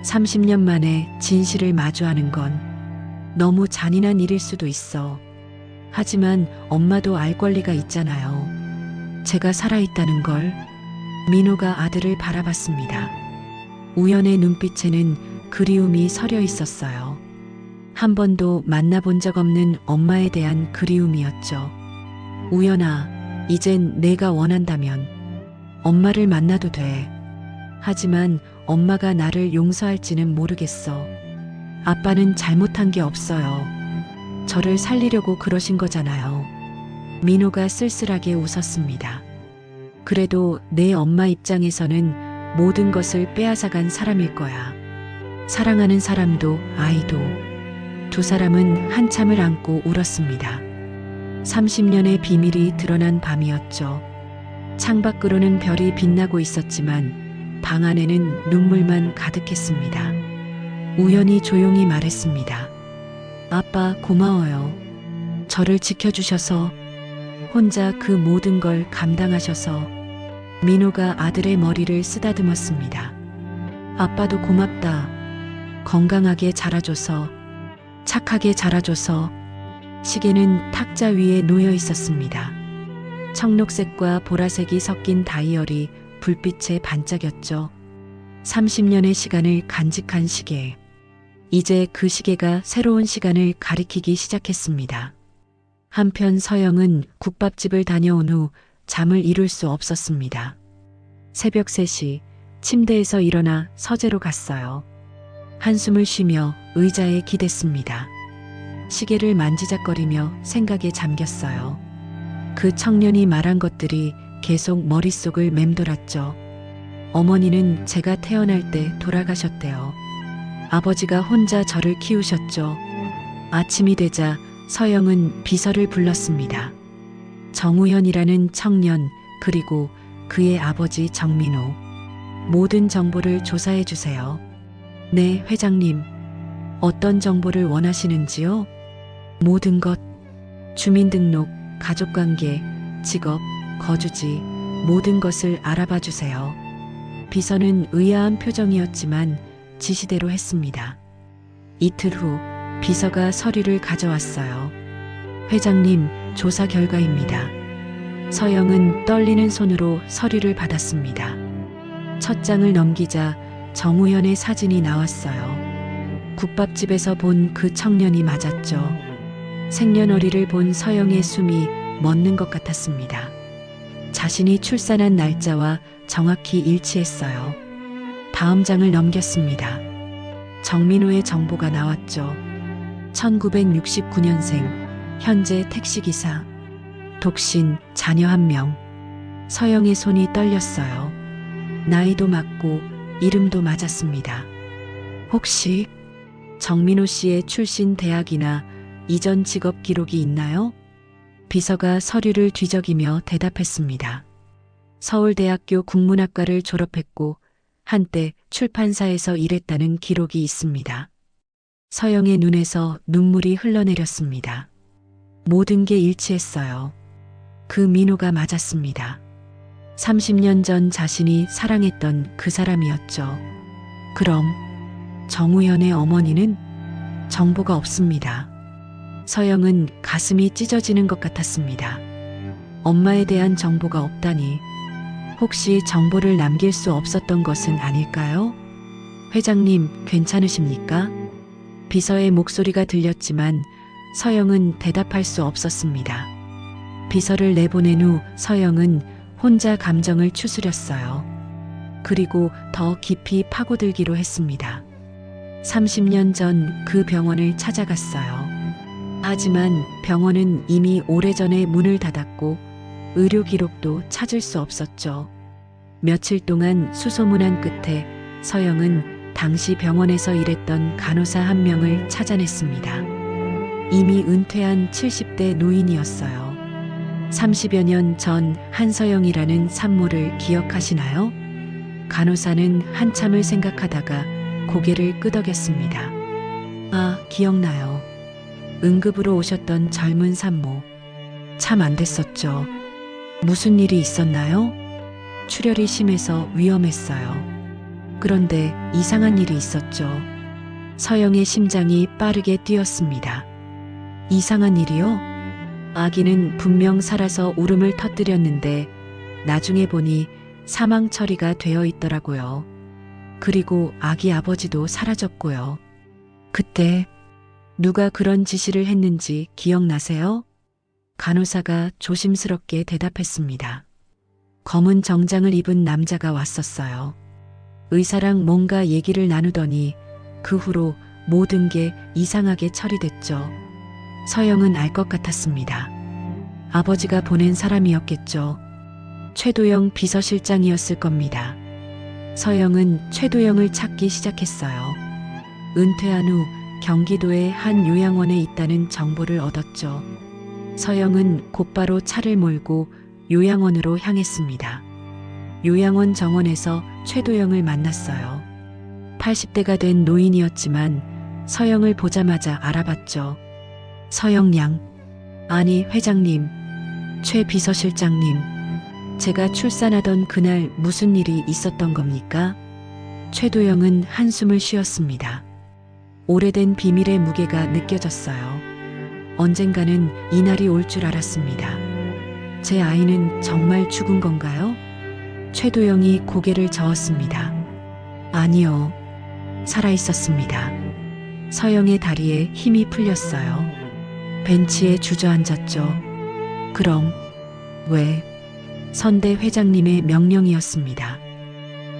30년 만에 진실을 마주하는 건 너무 잔인한 일일 수도 있어. 하지만 엄마도 알 권리가 있잖아요. 제가 살아있다는 걸. 민호가 아들을 바라봤습니다. 우연의 눈빛에는 그리움이 서려 있었어요. 한 번도 만나본 적 없는 엄마에 대한 그리움이었죠. 우연아, 이젠 내가 원한다면 엄마를 만나도 돼. 하지만 엄마가 나를 용서할지는 모르겠어. 아빠는 잘못한 게 없어요. 저를 살리려고 그러신 거잖아요. 민호가 쓸쓸하게 웃었습니다. 그래도 내 엄마 입장에서는 모든 것을 빼앗아간 사람일 거야. 사랑하는 사람도 아이도. 두 사람은 한참을 안고 울었습니다. 30년의 비밀이 드러난 밤이었죠. 창밖으로는 별이 빛나고 있었지만 방 안에는 눈물만 가득했습니다. 우연히 조용히 말했습니다. 아빠 고마워요. 저를 지켜주셔서, 혼자 그 모든 걸 감당하셔서. 민호가 아들의 머리를 쓰다듬었습니다. 아빠도 고맙다. 건강하게 자라줘서, 착하게 자라줘서. 시계는 탁자 위에 놓여 있었습니다. 청록색과 보라색이 섞인 다이얼이 불빛에 반짝였죠. 30년의 시간을 간직한 시계. 이제 그 시계가 새로운 시간을 가리키기 시작했습니다. 한편 서영은 국밥집을 다녀온 후 잠을 이룰 수 없었습니다. 새벽 3시 침대에서 일어나 서재로 갔어요. 한숨을 쉬며 의자에 기댔습니다. 시계를 만지작거리며 생각에 잠겼어요. 그 청년이 말한 것들이 계속 머릿속을 맴돌았죠. 어머니는 제가 태어날 때 돌아가셨대요. 아버지가 혼자 저를 키우셨죠. 아침이 되자 서영은 비서를 불렀습니다. 정우현이라는 청년, 그리고 그의 아버지 정민호. 모든 정보를 조사해 주세요. 네, 회장님. 어떤 정보를 원하시는지요? 모든 것. 주민등록, 가족관계, 직업, 거주지, 모든 것을 알아봐 주세요. 비서는 의아한 표정이었지만 지시대로 했습니다. 이틀 후 비서가 서류를 가져왔어요. 회장님, 조사 결과입니다. 서영은 떨리는 손으로 서류를 받았습니다. 첫 장을 넘기자 정우현의 사진이 나왔어요. 국밥집에서 본 그 청년이 맞았죠. 생년월일을 본 서영의 숨이 멎는 것 같았습니다. 자신이 출산한 날짜와 정확히 일치했어요. 다음 장을 넘겼습니다. 정민호의 정보가 나왔죠. 1969년생, 현재 택시기사, 독신, 자녀 1명. 서영의 손이 떨렸어요. 나이도 맞고 이름도 맞았습니다. 혹시 정민호 씨의 출신 대학이나 이전 직업 기록이 있나요? 비서가 서류를 뒤적이며 대답했습니다. 서울대학교 국문학과를 졸업했고 한때 출판사에서 일했다는 기록이 있습니다. 서영의 눈에서 눈물이 흘러내렸습니다. 모든 게 일치했어요. 그 민호가 맞았습니다. 30년 전 자신이 사랑했던 그 사람이었죠. 그럼 정우현의 어머니는? 정보가 없습니다. 서영은 가슴이 찢어지는 것 같았습니다. 엄마에 대한 정보가 없다니. 혹시 정보를 남길 수 없었던 것은 아닐까요? 회장님, 괜찮으십니까? 비서의 목소리가 들렸지만 서영은 대답할 수 없었습니다. 비서를 내보낸 후 서영은 혼자 감정을 추스렸어요. 그리고 더 깊이 파고들기로 했습니다. 30년 전 그 병원을 찾아갔어요. 하지만 병원은 이미 오래전에 문을 닫았고 의료 기록도 찾을 수 없었죠. 며칠 동안 수소문한 끝에 서영은 당시 병원에서 일했던 간호사 한 명을 찾아냈습니다. 이미 은퇴한 70대 노인이었어요. 30여 년 전 한서영이라는 산모를 기억하시나요? 간호사는 한참을 생각하다가 고개를 끄덕였습니다. 아, 기억나요. 응급으로 오셨던 젊은 산모. 참 안 됐었죠. 무슨 일이 있었나요? 출혈이 심해서 위험했어요. 그런데 이상한 일이 있었죠. 서영의 심장이 빠르게 뛰었습니다. 이상한 일이요? 아기는 분명 살아서 울음을 터뜨렸는데 나중에 보니 사망 처리가 되어 있더라고요. 그리고 아기 아버지도 사라졌고요. 그때 누가 그런 지시를 했는지 기억나세요? 간호사가 조심스럽게 대답했습니다. 검은 정장을 입은 남자가 왔었어요. 의사랑 뭔가 얘기를 나누더니 그 후로 모든 게 이상하게 처리됐죠. 서영은 알 것 같았습니다. 아버지가 보낸 사람이었겠죠. 최도영 비서실장이었을 겁니다. 서영은 최도영을 찾기 시작했어요. 은퇴한 후 경기도의 한 요양원에 있다는 정보를 얻었죠. 서영은 곧바로 차를 몰고 요양원으로 향했습니다. 요양원 정원에서 최도영을 만났어요. 80대가 된 노인이었지만 서영을 보자마자 알아봤죠. 서영 양. 아니, 회장님. 최 비서실장님. 제가 출산하던 그날 무슨 일이 있었던 겁니까? 최도영은 한숨을 쉬었습니다. 오래된 비밀의 무게가 느껴졌어요. 언젠가는 이날이 올 줄 알았습니다. 제 아이는 정말 죽은 건가요? 최도영이 고개를 저었습니다. 아니요. 살아있었습니다. 서영의 다리에 힘이 풀렸어요. 벤치에 주저앉았죠. 그럼 왜? 선대 회장님의 명령이었습니다.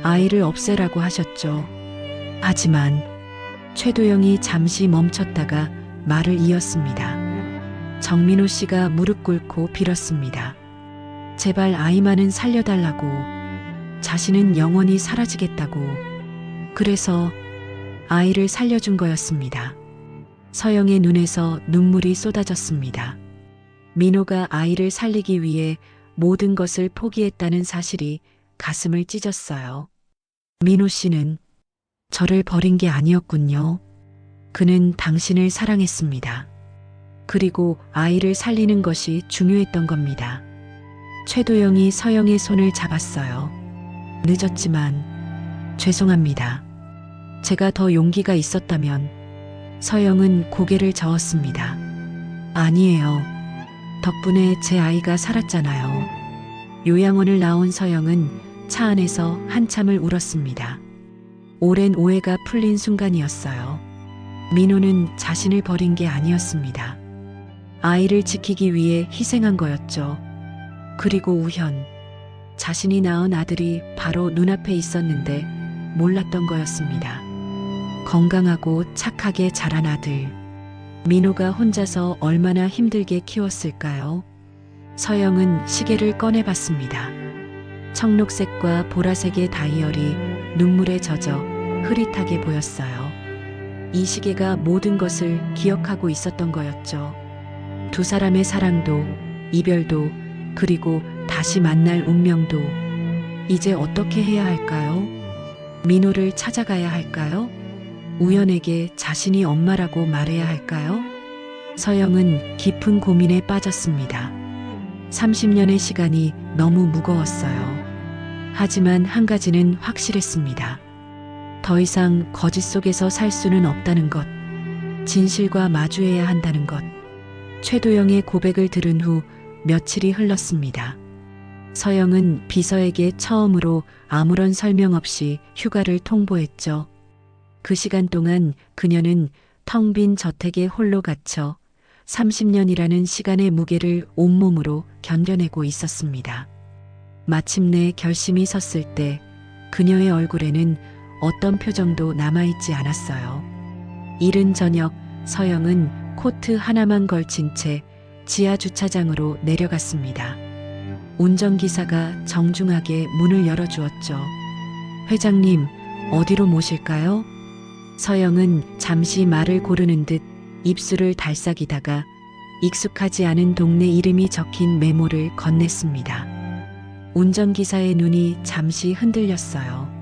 아이를 없애라고 하셨죠. 하지만 최도영이 잠시 멈췄다가 말을 이었습니다. 정민호 씨가 무릎 꿇고 빌었습니다. 제발 아이만은 살려달라고. 자신은 영원히 사라지겠다고. 그래서 아이를 살려준 거였습니다. 서영의 눈에서 눈물이 쏟아졌습니다. 민호가 아이를 살리기 위해 모든 것을 포기했다는 사실이 가슴을 찢었어요. 민호 씨는 저를 버린 게 아니었군요. 그는 당신을 사랑했습니다. 그리고 아이를 살리는 것이 중요했던 겁니다. 최도영이 서영의 손을 잡았어요. 늦었지만 죄송합니다. 제가 더 용기가 있었다면. 서영은 고개를 저었습니다. 아니에요. 덕분에 제 아이가 살았잖아요. 요양원을 나온 서영은 차 안에서 한참을 울었습니다. 오랜 오해가 풀린 순간이었어요. 민호는 자신을 버린 게 아니었습니다. 아이를 지키기 위해 희생한 거였죠. 그리고 우현, 자신이 낳은 아들이 바로 눈앞에 있었는데 몰랐던 거였습니다. 건강하고 착하게 자란 아들. 민호가 혼자서 얼마나 힘들게 키웠을까요? 서영은 시계를 꺼내봤습니다. 청록색과 보라색의 다이얼이 눈물에 젖어 흐릿하게 보였어요. 이 시계가 모든 것을 기억하고 있었던 거였죠. 두 사람의 사랑도, 이별도, 그리고 다시 만날 운명도. 이제 어떻게 해야 할까요? 민호를 찾아가야 할까요? 우연에게 자신이 엄마라고 말해야 할까요? 서영은 깊은 고민에 빠졌습니다. 30년의 시간이 너무 무거웠어요. 하지만 한 가지는 확실했습니다. 더 이상 거짓 속에서 살 수는 없다는 것. 진실과 마주해야 한다는 것. 최도영의 고백을 들은 후 며칠이 흘렀습니다. 서영은 비서에게 처음으로 아무런 설명 없이 휴가를 통보했죠. 그 시간 동안 그녀는 텅 빈 저택에 홀로 갇혀 30년이라는 시간의 무게를 온몸으로 견뎌내고 있었습니다. 마침내 결심이 섰을 때 그녀의 얼굴에는 어떤 표정도 남아있지 않았어요. 이른 저녁 서영은 코트 하나만 걸친 채 지하 주차장으로 내려갔습니다. 운전기사가 정중하게 문을 열어주었죠. 회장님, 어디로 모실까요? 서영은 잠시 말을 고르는 듯 입술을 달싹이다가 익숙하지 않은 동네 이름이 적힌 메모를 건넸습니다. 운전기사의 눈이 잠시 흔들렸어요.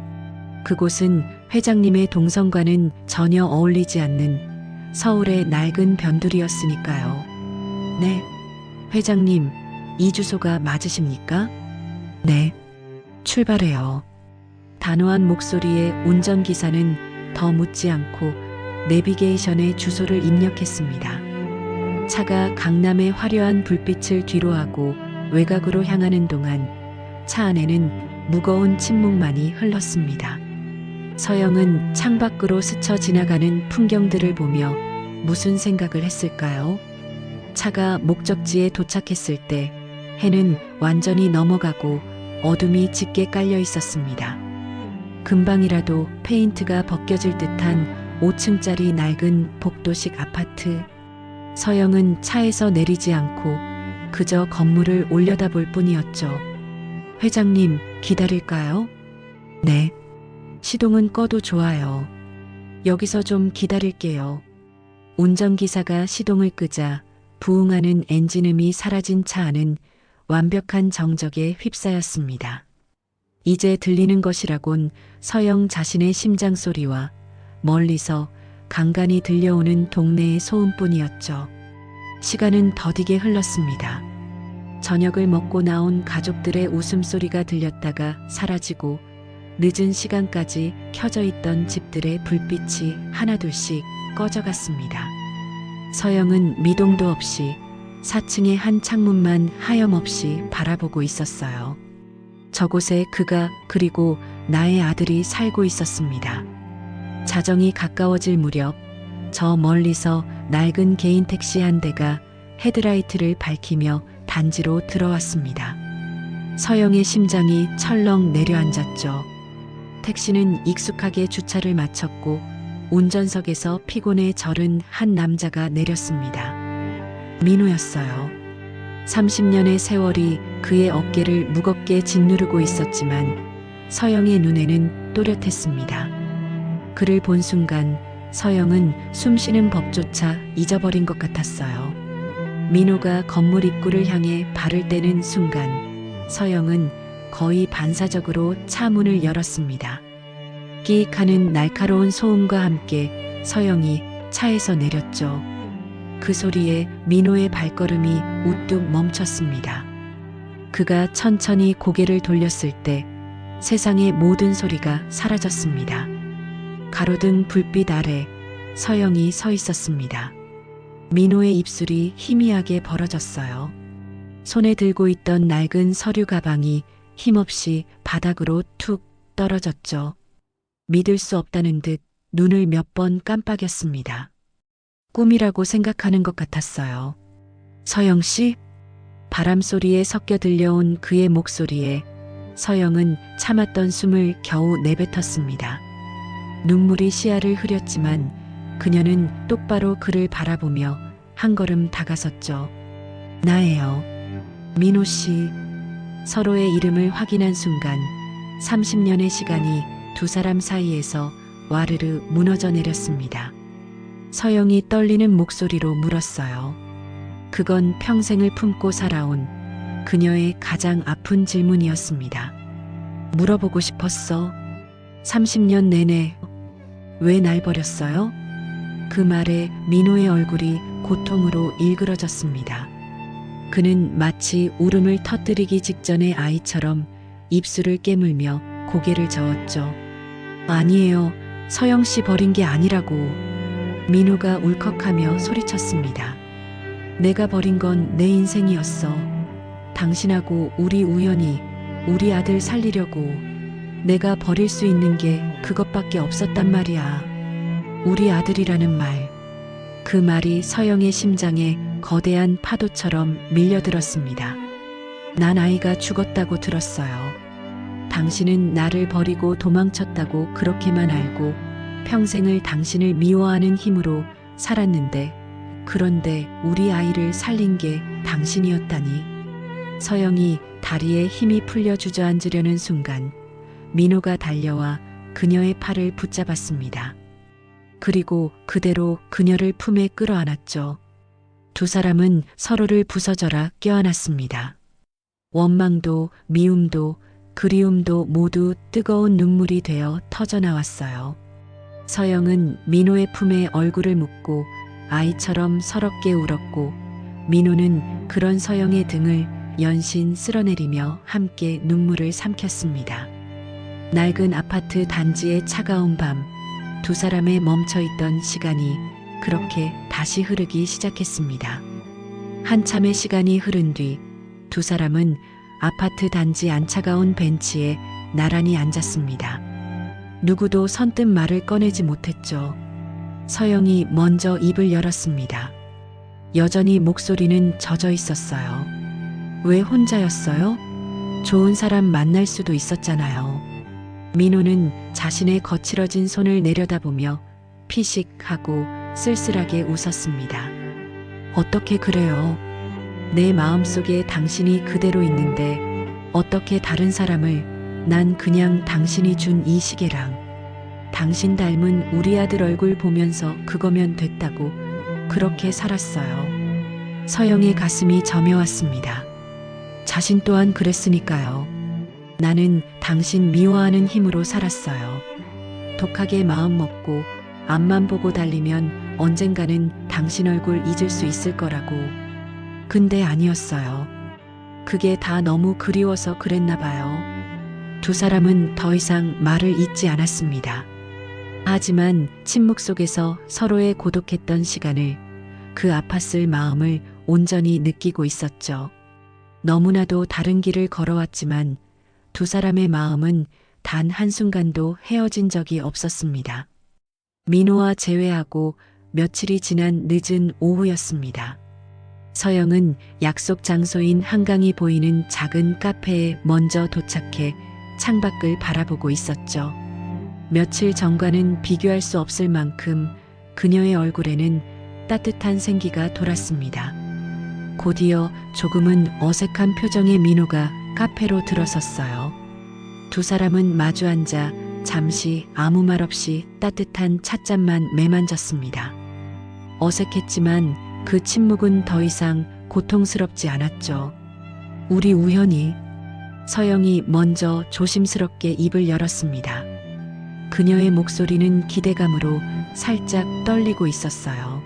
그곳은 회장님의 동선과는 전혀 어울리지 않는 서울의 낡은 변두리였으니까요. 네, 회장님, 이 주소가 맞으십니까? 네, 출발해요. 단호한 목소리의 운전기사는 더 묻지 않고 내비게이션에 주소를 입력했습니다. 차가 강남의 화려한 불빛을 뒤로하고 외곽으로 향하는 동안 차 안에는 무거운 침묵만이 흘렀습니다. 서영은 창밖으로 스쳐 지나가는 풍경들을 보며 무슨 생각을 했을까요? 차가 목적지에 도착했을 때 해는 완전히 넘어가고 어둠이 짙게 깔려 있었습니다. 금방이라도 페인트가 벗겨질 듯한 5층짜리 낡은 복도식 아파트. 서영은 차에서 내리지 않고 그저 건물을 올려다볼 뿐이었죠. 회장님, 기다릴까요? 네. 시동은 꺼도 좋아요. 여기서 좀 기다릴게요. 운전기사가 시동을 끄자 부응하는 엔진음이 사라진 차 안은 완벽한 정적에 휩싸였습니다. 이제 들리는 것이라곤 서영 자신의 심장 소리와 멀리서 간간히 들려오는 동네의 소음뿐이었죠. 시간은 더디게 흘렀습니다. 저녁을 먹고 나온 가족들의 웃음소리가 들렸다가 사라지고 늦은 시간까지 켜져 있던 집들의 불빛이 하나둘씩 꺼져갔습니다. 서영은 미동도 없이 4층의 한 창문만 하염없이 바라보고 있었어요. 저곳에 그가 그리고 나의 아들이 살고 있었습니다. 자정이 가까워질 무렵 저 멀리서 낡은 개인 택시 한 대가 헤드라이트를 밝히며 단지로 들어왔습니다. 서영의 심장이 철렁 내려앉았죠. 택시는 익숙하게 주차를 마쳤고 운전석에서 피곤에 절은 한 남자가 내렸습니다. 민호였어요. 30년의 세월이 그의 어깨를 무겁게 짓누르고 있었지만 서영의 눈에는 또렷했습니다. 그를 본 순간 서영은 숨쉬는 법조차 잊어버린 것 같았어요. 민호가 건물 입구를 향해 발을 떼는 순간 서영은 거의 반사적으로 차 문을 열었습니다. 끼익 하는 날카로운 소음과 함께 서영이 차에서 내렸죠. 그 소리에 민호의 발걸음이 우뚝 멈췄습니다. 그가 천천히 고개를 돌렸을 때 세상의 모든 소리가 사라졌습니다. 가로등 불빛 아래 서영이 서 있었습니다. 민호의 입술이 희미하게 벌어졌어요. 손에 들고 있던 낡은 서류 가방이 힘없이 바닥으로 툭 떨어졌죠. 믿을 수 없다는 듯 눈을 몇 번 깜빡였습니다. 꿈이라고 생각하는 것 같았어요. 서영 씨? 바람 소리에 섞여 들려온 그의 목소리에 서영은 참았던 숨을 겨우 내뱉었습니다. 눈물이 시야를 흐렸지만 그녀는 똑바로 그를 바라보며 한 걸음 다가섰죠. 나예요. 민호 씨. 서로의 이름을 확인한 순간 30년의 시간이 두 사람 사이에서 와르르 무너져 내렸습니다. 서영이 떨리는 목소리로 물었어요. 그건 평생을 품고 살아온 그녀의 가장 아픈 질문이었습니다. 물어보고 싶었어. 30년 내내 왜 날 버렸어요? 그 말에 민호의 얼굴이 고통으로 일그러졌습니다. 그는 마치 울음을 터뜨리기 직전의 아이처럼 입술을 깨물며 고개를 저었죠. 아니에요. 서영 씨 버린 게 아니라고. 민호가 울컥하며 소리쳤습니다. 내가 버린 건 내 인생이었어. 당신하고 우리 우연히 우리 아들 살리려고. 내가 버릴 수 있는 게 그것밖에 없었단 말이야. 우리 아들이라는 말. 그 말이 서영의 심장에 거대한 파도처럼 밀려들었습니다. 난 아이가 죽었다고 들었어요. 당신은 나를 버리고 도망쳤다고 그렇게만 알고 평생을 당신을 미워하는 힘으로 살았는데 그런데 우리 아이를 살린 게 당신이었다니. 서영이 다리에 힘이 풀려 주저앉으려는 순간 민호가 달려와 그녀의 팔을 붙잡았습니다. 그리고 그대로 그녀를 품에 끌어안았죠. 두 사람은 서로를 부서져라 껴안았습니다. 원망도 미움도 그리움도 모두 뜨거운 눈물이 되어 터져나왔어요. 서영은 민호의 품에 얼굴을 묻고 아이처럼 서럽게 울었고 민호는 그런 서영의 등을 연신 쓸어내리며 함께 눈물을 삼켰습니다. 낡은 아파트 단지의 차가운 밤, 두 사람의 멈춰있던 시간이 그렇게 다시 흐르기 시작했습니다. 한참의 시간이 흐른 뒤 두 사람은 아파트 단지 안차가운 벤치에 나란히 앉았습니다. 누구도 선뜻 말을 꺼내지 못했죠. 서영이 먼저 입을 열었습니다. 여전히 목소리는 젖어 있었어요. 왜 혼자였어요? 좋은 사람 만날 수도 있었잖아요. 민호는 자신의 거칠어진 손을 내려다보며 피식하고 쓸쓸하게 웃었습니다. 어떻게 그래요? 내 마음속에 당신이 그대로 있는데 어떻게 다른 사람을. 난 그냥 당신이 준 이 시계랑 당신 닮은 우리 아들 얼굴 보면서 그거면 됐다고 그렇게 살았어요. 서영의 가슴이 저며왔습니다. 자신 또한 그랬으니까요. 나는 당신 미워하는 힘으로 살았어요. 독하게 마음 먹고 앞만 보고 달리면 언젠가는 당신 얼굴 잊을 수 있을 거라고. 근데 아니었어요. 그게 다 너무 그리워서 그랬나 봐요. 두 사람은 더 이상 말을 잇지 않았습니다. 하지만 침묵 속에서 서로의 고독했던 시간을, 그 아팠을 마음을 온전히 느끼고 있었죠. 너무나도 다른 길을 걸어왔지만 두 사람의 마음은 단 한순간도 헤어진 적이 없었습니다. 민호와 재회하고 며칠이 지난 늦은 오후였습니다. 서영은 약속 장소인 한강이 보이는 작은 카페에 먼저 도착해 창밖을 바라보고 있었죠. 며칠 전과는 비교할 수 없을 만큼 그녀의 얼굴에는 따뜻한 생기가 돌았습니다. 곧이어 조금은 어색한 표정의 민호가 카페로 들어섰어요. 두 사람은 마주 앉아 잠시 아무 말 없이 따뜻한 찻잔만 매만졌습니다. 어색했지만 그 침묵은 더 이상 고통스럽지 않았죠. 우리 우연히. 서영이 먼저 조심스럽게 입을 열었습니다. 그녀의 목소리는 기대감으로 살짝 떨리고 있었어요.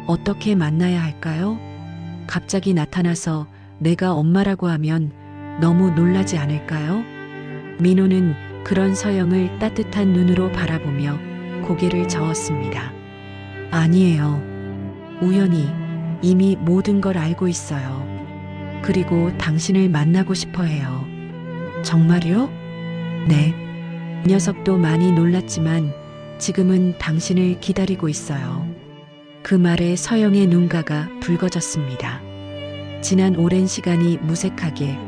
어떻게 만나야 할까요? 갑자기 나타나서 내가 엄마라고 하면 너무 놀라지 않을까요? 민호는 그런 서영을 따뜻한 눈으로 바라보며 고개를 저었습니다. 아니에요. 우연히 이미 모든 걸 알고 있어요. 그리고 당신을 만나고 싶어 해요. 정말요? 네. 녀석도 많이 놀랐지만 지금은 당신을 기다리고 있어요. 그 말에 서영의 눈가가 붉어졌습니다. 지난 오랜 시간이 무색하게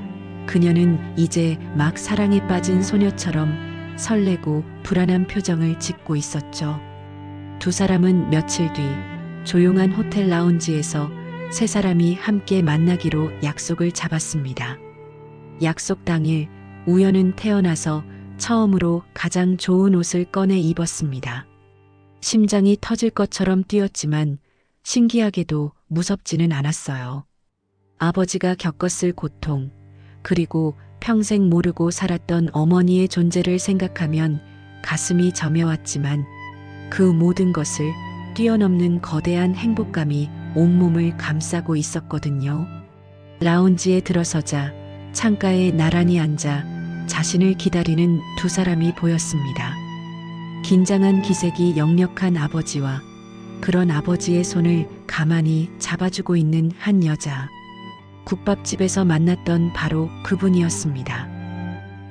그녀는 이제 막 사랑에 빠진 소녀처럼 설레고 불안한 표정을 짓고 있었죠. 두 사람은 며칠 뒤 조용한 호텔 라운지에서 세 사람이 함께 만나기로 약속을 잡았습니다. 약속 당일 우연은 태어나서 처음으로 가장 좋은 옷을 꺼내 입었습니다. 심장이 터질 것처럼 뛰었지만 신기하게도 무섭지는 않았어요. 아버지가 겪었을 고통, 그리고 평생 모르고 살았던 어머니의 존재를 생각하면 가슴이 저며왔지만 그 모든 것을 뛰어넘는 거대한 행복감이 온몸을 감싸고 있었거든요. 라운지에 들어서자 창가에 나란히 앉아 자신을 기다리는 두 사람이 보였습니다. 긴장한 기색이 역력한 아버지와 그런 아버지의 손을 가만히 잡아주고 있는 한 여자. 국밥집에서 만났던 바로 그분이었습니다.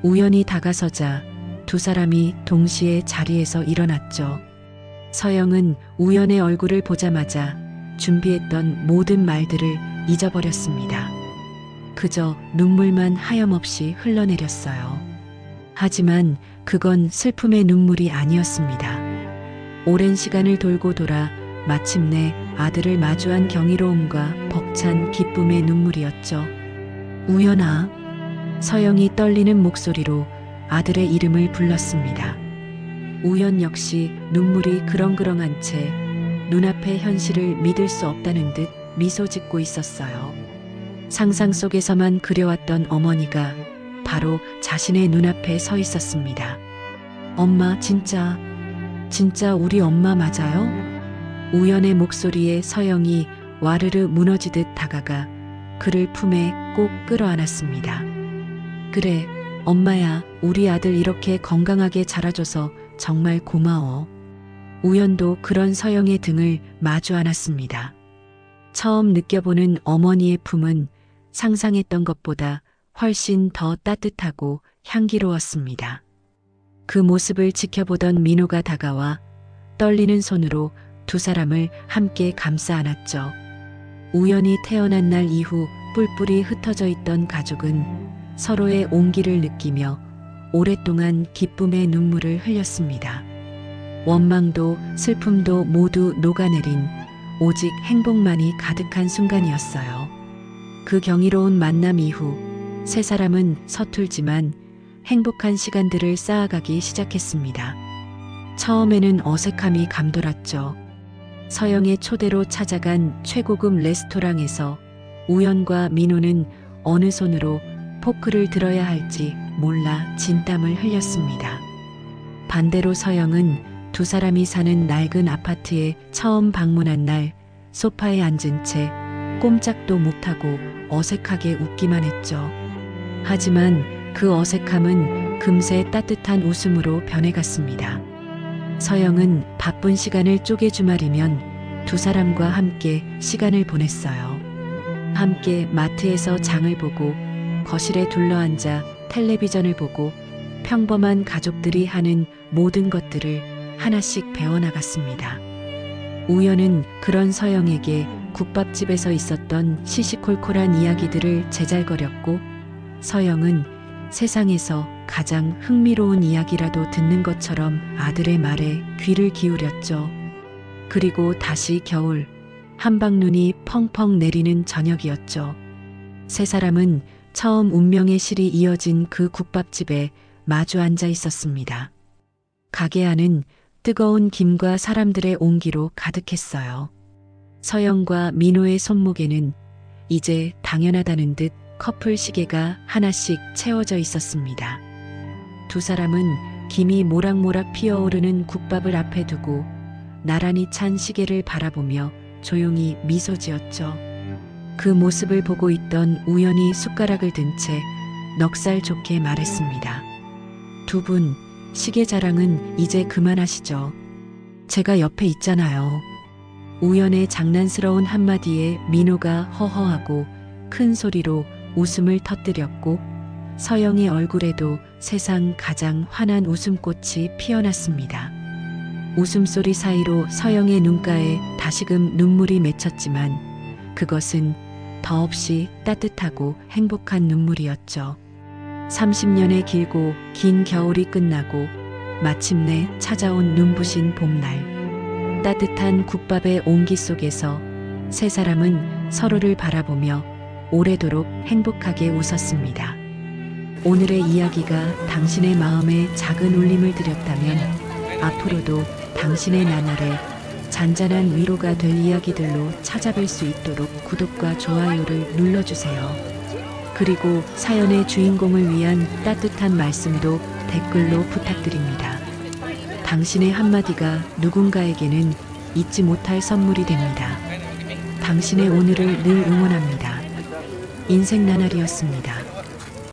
우연히 다가서자 두 사람이 동시에 자리에서 일어났죠. 서영은 우연의 얼굴을 보자마자 준비했던 모든 말들을 잊어버렸습니다. 그저 눈물만 하염없이 흘러내렸어요. 하지만 그건 슬픔의 눈물이 아니었습니다. 오랜 시간을 돌고 돌아 마침내 아들을 마주한 경이로움과 벅찬 기쁨의 눈물이었죠. 우연아. 서영이 떨리는 목소리로 아들의 이름을 불렀습니다. 우연 역시 눈물이 그렁그렁한 채 눈앞의 현실을 믿을 수 없다는 듯 미소 짓고 있었어요. 상상 속에서만 그려왔던 어머니가 바로 자신의 눈앞에 서 있었습니다. 엄마, 진짜 우리 엄마 맞아요? 우연의 목소리에 서영이 와르르 무너지듯 다가가 그를 품에 꼭 끌어안았습니다. 그래, 엄마야, 우리 아들 이렇게 건강하게 자라줘서 정말 고마워. 우연도 그런 서영의 등을 마주 안았습니다. 처음 느껴보는 어머니의 품은 상상했던 것보다 훨씬 더 따뜻하고 향기로웠습니다. 그 모습을 지켜보던 민호가 다가와 떨리는 손으로 두 사람을 함께 감싸 안았죠. 우연히 태어난 날 이후 뿔뿔이 흩어져 있던 가족은 서로의 온기를 느끼며 오랫동안 기쁨의 눈물을 흘렸습니다. 원망도 슬픔도 모두 녹아내린 오직 행복만이 가득한 순간이었어요. 그 경이로운 만남 이후 세 사람은 서툴지만 행복한 시간들을 쌓아가기 시작했습니다. 처음에는 어색함이 감돌았죠. 서영의 초대로 찾아간 최고급 레스토랑에서 우연과 민호는 어느 손으로 포크를 들어야 할지 몰라 진땀을 흘렸습니다. 반대로 서영은 두 사람이 사는 낡은 아파트에 처음 방문한 날 소파에 앉은 채 꼼짝도 못하고 어색하게 웃기만 했죠. 하지만 그 어색함은 금세 따뜻한 웃음으로 변해갔습니다. 서영은 바쁜 시간을 쪼개 주말이면 두 사람과 함께 시간을 보냈어요. 함께 마트에서 장을 보고 거실에 둘러앉아 텔레비전을 보고 평범한 가족들이 하는 모든 것들을 하나씩 배워나갔습니다. 우연은 그런 서영에게 국밥집에서 있었던 시시콜콜한 이야기들을 제잘거렸고 서영은 세상에서 가장 흥미로운 이야기라도 듣는 것처럼 아들의 말에 귀를 기울였죠. 그리고 다시 겨울, 한방눈이 펑펑 내리는 저녁이었죠. 세 사람은 처음 운명의 실이 이어진 그 국밥집에 마주 앉아 있었습니다. 가게 안은 뜨거운 김과 사람들의 온기로 가득했어요. 서영과 민호의 손목에는 이제 당연하다는 듯 커플 시계가 하나씩 채워져 있었습니다. 두 사람은 김이 모락모락 피어오르는 국밥을 앞에 두고 나란히 찬 시계를 바라보며 조용히 미소 지었죠. 그 모습을 보고 있던 우연히 숟가락을 든 채 넉살 좋게 말했습니다. 두 분, 시계 자랑은 이제 그만하시죠. 제가 옆에 있잖아요. 우연의 장난스러운 한마디에 민호가 허허하고 큰 소리로 웃음을 터뜨렸고 서영의 얼굴에도 세상 가장 환한 웃음꽃이 피어났습니다. 웃음소리 사이로 서영의 눈가에 다시금 눈물이 맺혔지만 그것은 더없이 따뜻하고 행복한 눈물이었죠. 30년의 길고 긴 겨울이 끝나고 마침내 찾아온 눈부신 봄날. 따뜻한 국밥의 온기 속에서 세 사람은 서로를 바라보며 오래도록 행복하게 웃었습니다. 오늘의 이야기가 당신의 마음에 작은 울림을 드렸다면 앞으로도 당신의 나날에 잔잔한 위로가 될 이야기들로 찾아뵐 수 있도록 구독과 좋아요를 눌러주세요. 그리고 사연의 주인공을 위한 따뜻한 말씀도 댓글로 부탁드립니다. 당신의 한마디가 누군가에게는 잊지 못할 선물이 됩니다. 당신의 오늘을 늘 응원합니다. 인생 나날이었습니다.